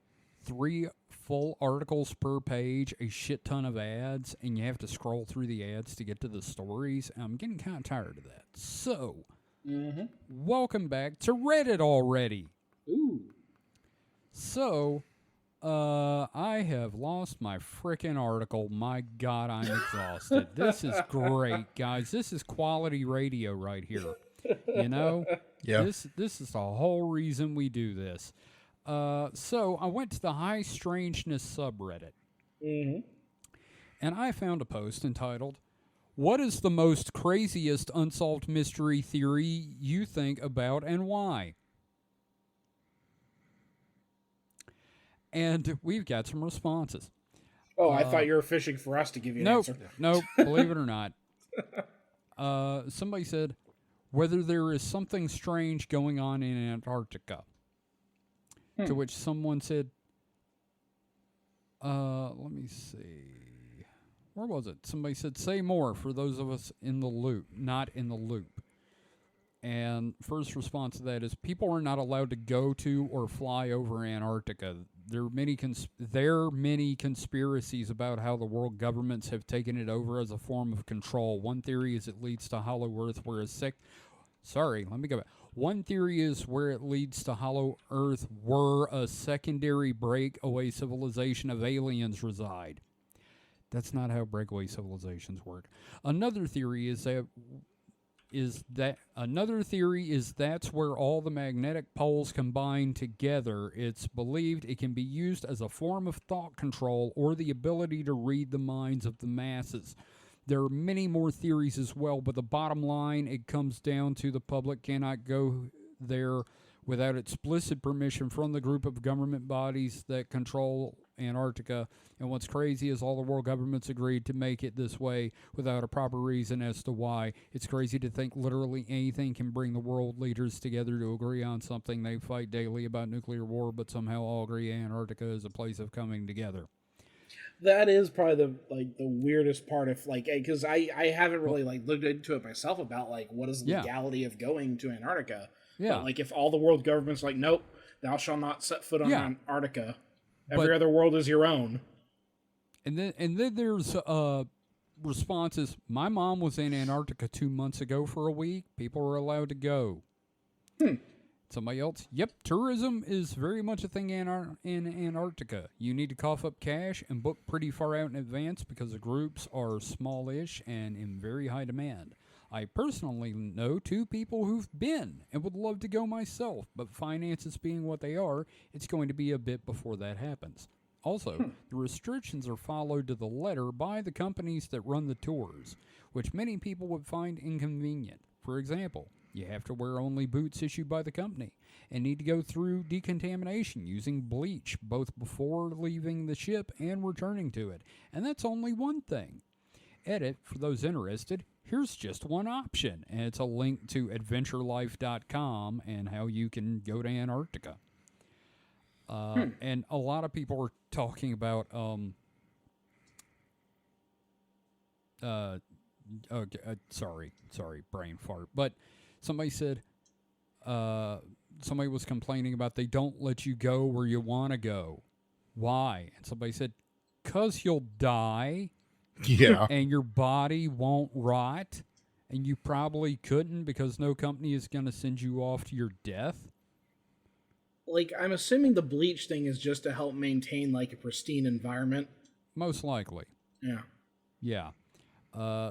3 full articles per page, a shit ton of ads, and you have to scroll through the ads to get to the stories. I'm getting kind of tired of that. So, welcome back to Reddit already. Ooh. So, I have lost my frickin' article. My God, I'm exhausted. This is great, guys. This is quality radio right here. Yeah. This is the whole reason we do this. So I went to the High Strangeness subreddit, and I found a post entitled, "What is the most craziest unsolved mystery theory you think about and why?" And we've got some responses. Oh, I thought you were fishing for us to give you an answer. Nope, believe it or not. Somebody said, whether there is something strange going on in Antarctica. To which someone said, let me see. Where was it? Somebody said, say more for those of us in the loop, not in the loop. And first response to that is people are not allowed to go to or fly over Antarctica. There are many conspiracies about how the world governments have taken it over as a form of control. One theory is it leads to Hollow Earth, One theory is where it leads to Hollow Earth, where a secondary breakaway civilization of aliens reside. That's not how breakaway civilizations work. Another theory is that's where all the magnetic poles combine together. It's believed it can be used as a form of thought control or the ability to read the minds of the masses. There are many more theories as well, but the bottom line, it comes down to the public cannot go there without explicit permission from the group of government bodies that control Antarctica. And what's crazy is all the world governments agreed to make it this way without a proper reason as to why. It's crazy to think literally anything can bring the world leaders together to agree on something. They fight daily about nuclear war, but somehow all agree Antarctica is a place of coming together. That is probably the weirdest part of because I haven't really looked into it myself about what is the legality of going to Antarctica. Yeah. But, if all the world governments nope, thou shalt not set foot on Antarctica. Every other world is your own. And then there's responses. My mom was in Antarctica 2 months ago for a week. People are allowed to go. Somebody else, yep, tourism is very much a thing in Antarctica. You need to cough up cash and book pretty far out in advance because the groups are smallish and in very high demand. I personally know 2 people who've been and would love to go myself, but finances being what they are, it's going to be a bit before that happens. Also, the restrictions are followed to the letter by the companies that run the tours, which many people would find inconvenient. For example, you have to wear only boots issued by the company and need to go through decontamination using bleach both before leaving the ship and returning to it. And that's only one thing. Edit, for those interested, here's just one option, and it's a link to adventurelife.com and how you can go to Antarctica. And a lot of people are talking about sorry, brain fart. But somebody said somebody was complaining about they don't let you go where you want to go. Why? And somebody said, 'cause you'll die. Yeah. And your body won't rot. And you probably couldn't because no company is going to send you off to your death. I'm assuming the bleach thing is just to help maintain a pristine environment. Most likely. Yeah. Yeah.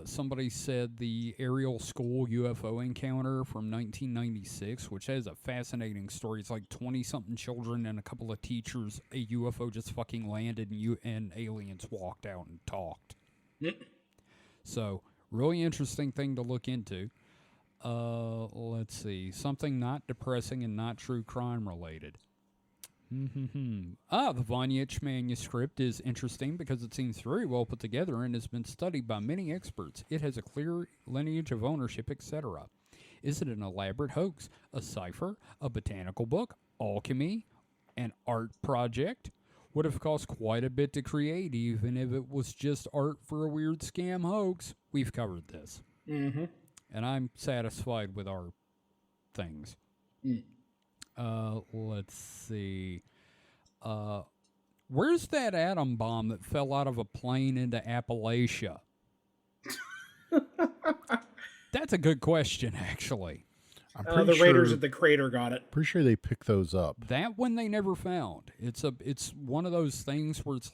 Somebody said the Ariel School UFO encounter from 1996, which has a fascinating story. It's 20-something children and a couple of teachers. A UFO just fucking landed and aliens walked out and talked. So, really interesting thing to look into. Let's see. Something not depressing and not true crime related. The Voynich manuscript is interesting because it seems very well put together and has been studied by many experts. It has a clear lineage of ownership, etc. Is it an elaborate hoax, a cipher, a botanical book, alchemy, an art project? Would have cost quite a bit to create, even if it was just art for a weird scam hoax. We've covered this. Mm-hmm. And I'm satisfied with our things. Let's see. Where's that atom bomb that fell out of a plane into Appalachia? That's a good question, actually. I'm pretty the Raiders at the crater got it. Pretty sure they picked those up. That one they never found. It's one of those things where it's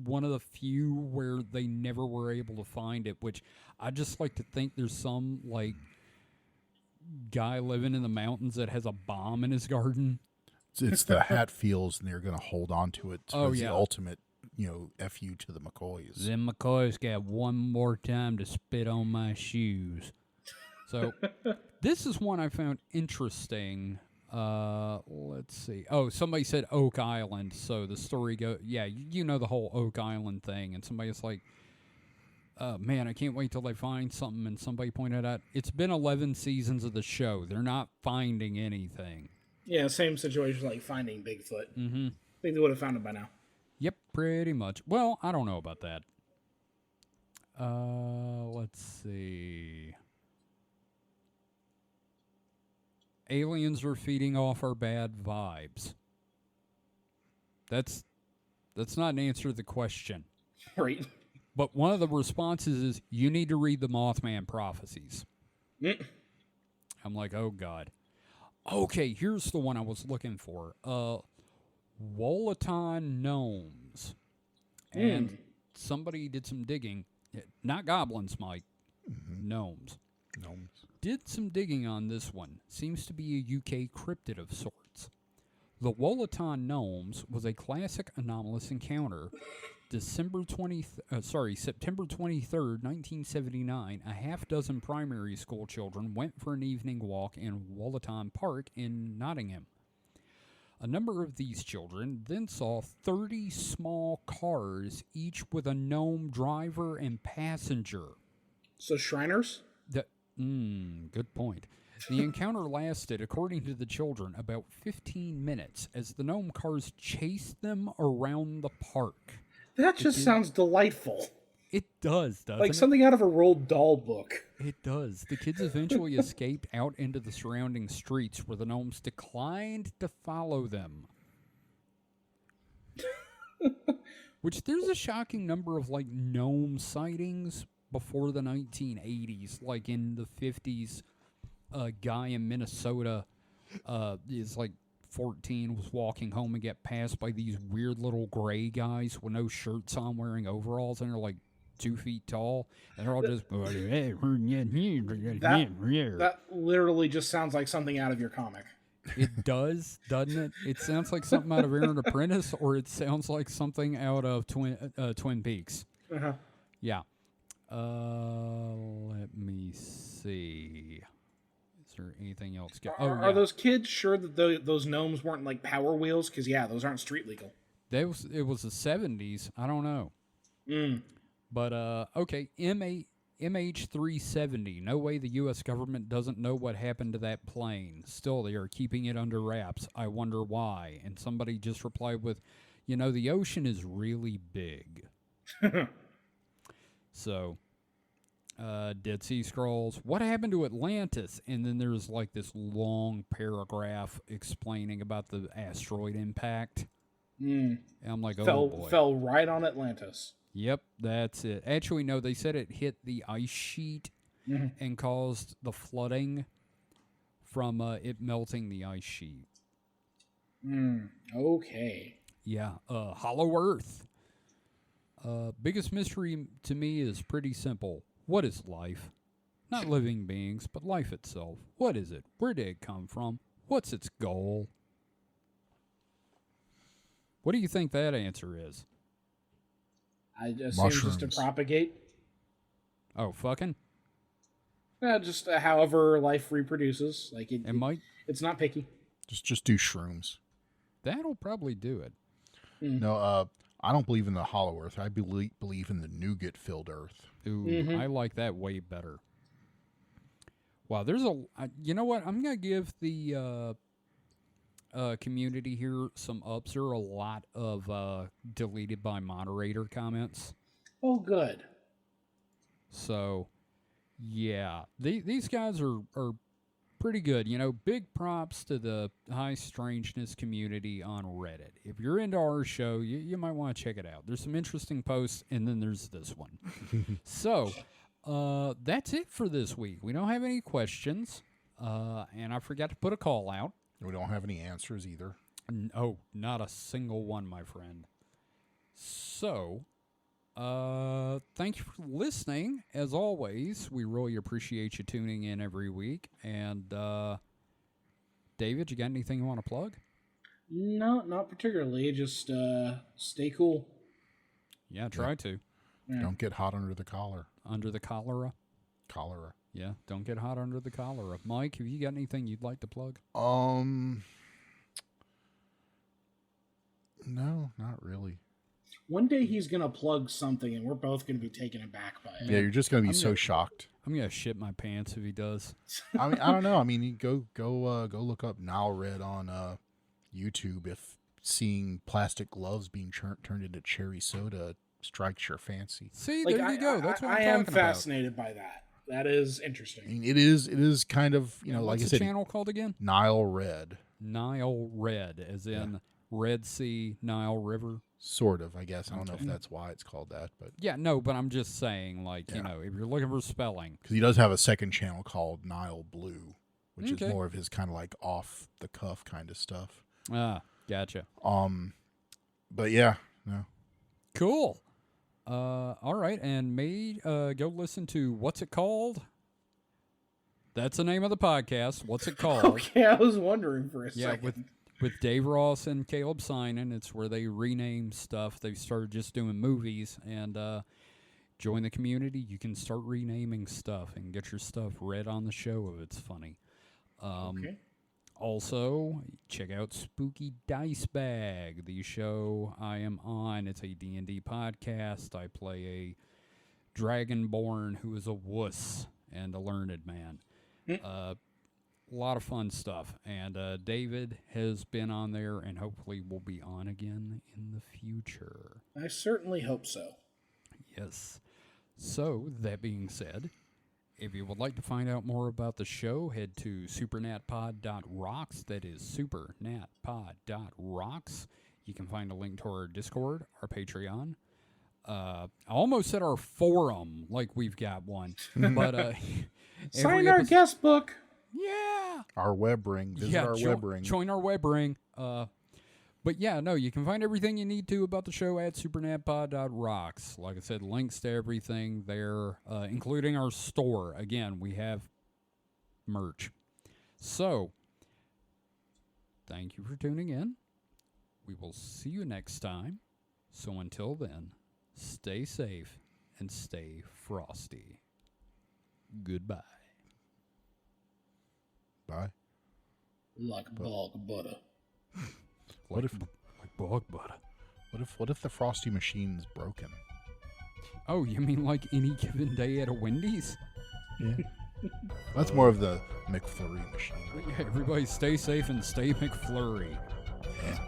one of the few where they never were able to find it, which I just like to think there's some guy living in the mountains that has a bomb in his garden. It's the Hatfields, and they're going to hold on to it. The ultimate, FU to the McCoys. Them McCoys got one more time to spit on my shoes. So this is one I found interesting. Let's see. Oh, somebody said Oak Island. So the story goes, you know the whole Oak Island thing. And somebody's like, man, I can't wait till they find something. And somebody pointed out, it's been 11 seasons of the show. They're not finding anything. Yeah, same situation like finding Bigfoot. Mm-hmm. I think they would have found it by now. Yep, pretty much. Well, I don't know about that. Let's see. aliens are feeding off our bad vibes. That's not an answer to the question. Right. But one of the responses is, you need to read the Mothman prophecies. I'm like, oh, God. Okay, here's the one I was looking for. Wolaton gnomes. And somebody did some digging. Not goblins, Mike. Gnomes. Did some digging on this one. Seems to be a UK cryptid of sorts. The Wolaton gnomes was a classic anomalous encounter. September 23rd, 1979, a half-dozen primary school children went for an evening walk in Wolaton Park in Nottingham. A number of these children then saw 30 small cars, each with a gnome driver and passenger. So Shriners? Good point. The encounter lasted, according to the children, about 15 minutes as the gnome cars chased them around the park. That just sounds delightful. It does, doesn't it? Like something out of a Roald Dahl book. It does. The kids eventually escaped out into the surrounding streets where the gnomes declined to follow them. Which there's a shocking number of like gnome sightings before the 1980s. Like in the 50s, a guy in Minnesota is like 14, was walking home and get passed by these weird little gray guys with no shirts on, wearing overalls, and they're like 2 feet tall, and they're all just that literally just sounds like something out of your comic. It does, doesn't it? It sounds like something out of Aaron Apprentice, or it sounds like something out of Twin Peaks. Yeah. Let me see. Is there anything else? Are those kids sure that those gnomes weren't like Power Wheels? Because, yeah, those aren't street legal. It was the 70s. I don't know. But, okay, MH370. No way the U.S. government doesn't know what happened to that plane. Still, they are keeping it under wraps. I wonder why. And somebody just replied with, the ocean is really big. So... Dead Sea Scrolls. What happened to Atlantis? And then there's like this long paragraph explaining about the asteroid impact. And I'm like, oh boy. Fell right on Atlantis. Yep, that's it. Actually, no, they said it hit the ice sheet and caused the flooding from it melting the ice sheet. Okay. Yeah, Hollow Earth. Biggest mystery to me is pretty simple. What is life? Not living beings, but life itself. What is it? Where did it come from? What's its goal? What do you think that answer is? I assume just to propagate. Oh, fucking? Just however life reproduces. Like it might. It's not picky. Just do shrooms. That'll probably do it. No, I don't believe in the hollow earth. I believe in the nougat-filled earth. Ooh, I like that way better. Wow, there's you know what? I'm going to give the community here some ups. There are a lot of deleted by moderator comments. Oh, good. So, yeah, these guys are pretty good. Big props to the high strangeness community on Reddit. If you're into our show, you might want to check it out. There's some interesting posts, and then there's this one. So, that's it for this week. We don't have any questions, and I forgot to put a call out. We don't have any answers either. Oh, not a single one, my friend. So... thank you for listening. As always, we really appreciate you tuning in every week. And, David, you got anything you want to plug? No, not particularly. Just stay cool. Yeah, try to. Yeah. Don't get hot under the collar. Under the cholera? Cholera. Yeah, don't get hot under the cholera. Mike, have you got anything you'd like to plug? No, not really. One day he's going to plug something, and we're both going to be taken aback by it. Yeah, you're just going to be so shocked. I'm going to shit my pants if he does. I mean, I don't know. I mean, you go look up Nile Red on YouTube if seeing plastic gloves being turned into cherry soda strikes your fancy. See, there you go. That's what I'm talking about. I am fascinated by that. That is I interesting. mean, it is kind of, And like what's I the said, channel called again? Nile Red. Nile Red, as in Red Sea, Nile River. Sort of, I guess. I don't know if Okay. that's why it's called that, but Yeah, no, but I'm just saying, like, Yeah. if you're looking for spelling. because he does have a second channel called Nile Blue, which Okay. is more of his kind of like off the cuff kind of stuff. Ah, gotcha. But yeah, no. Cool. All right, and go listen to What's It Called? That's the name of the podcast. What's it called? Okay, I was wondering for a Yeah, second. with Dave Ross and Caleb Sinan. It's where they rename stuff. They've started just doing movies, and join the community. You can start renaming stuff and get your stuff read on the show if it's funny. Okay. Also, check out Spooky Dice Bag, the show I am on. It's a D&D podcast. I play a dragonborn who is a wuss and a learned man. A lot of fun stuff. And David has been on there and hopefully will be on again in the future. I certainly hope so. Yes. So, that being said, if you would like to find out more about the show, head to supernatpod.rocks. That is supernatpod.rocks. You can find a link to our Discord, our Patreon. I almost said our forum, like we've got one. But Sign our guest book. Yeah. Our web ring. Visit our web ring. Join our web ring. But yeah, no, you can find everything you need to about the show at supernatpod.rocks. Like I said, links to everything there, including our store. Again, we have merch. So, thank you for tuning in. We will see you next time. So until then, stay safe and stay frosty. Goodbye. Bye. Like bog butter. What if like bog butter? What if the frosty machine's broken? Oh, you mean like any given day at a Wendy's? Yeah. That's more of the McFlurry machine. Yeah, everybody stay safe and stay McFlurry. Yeah.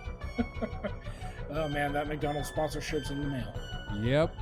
Oh man, that McDonald's sponsorship's in the mail. Yep.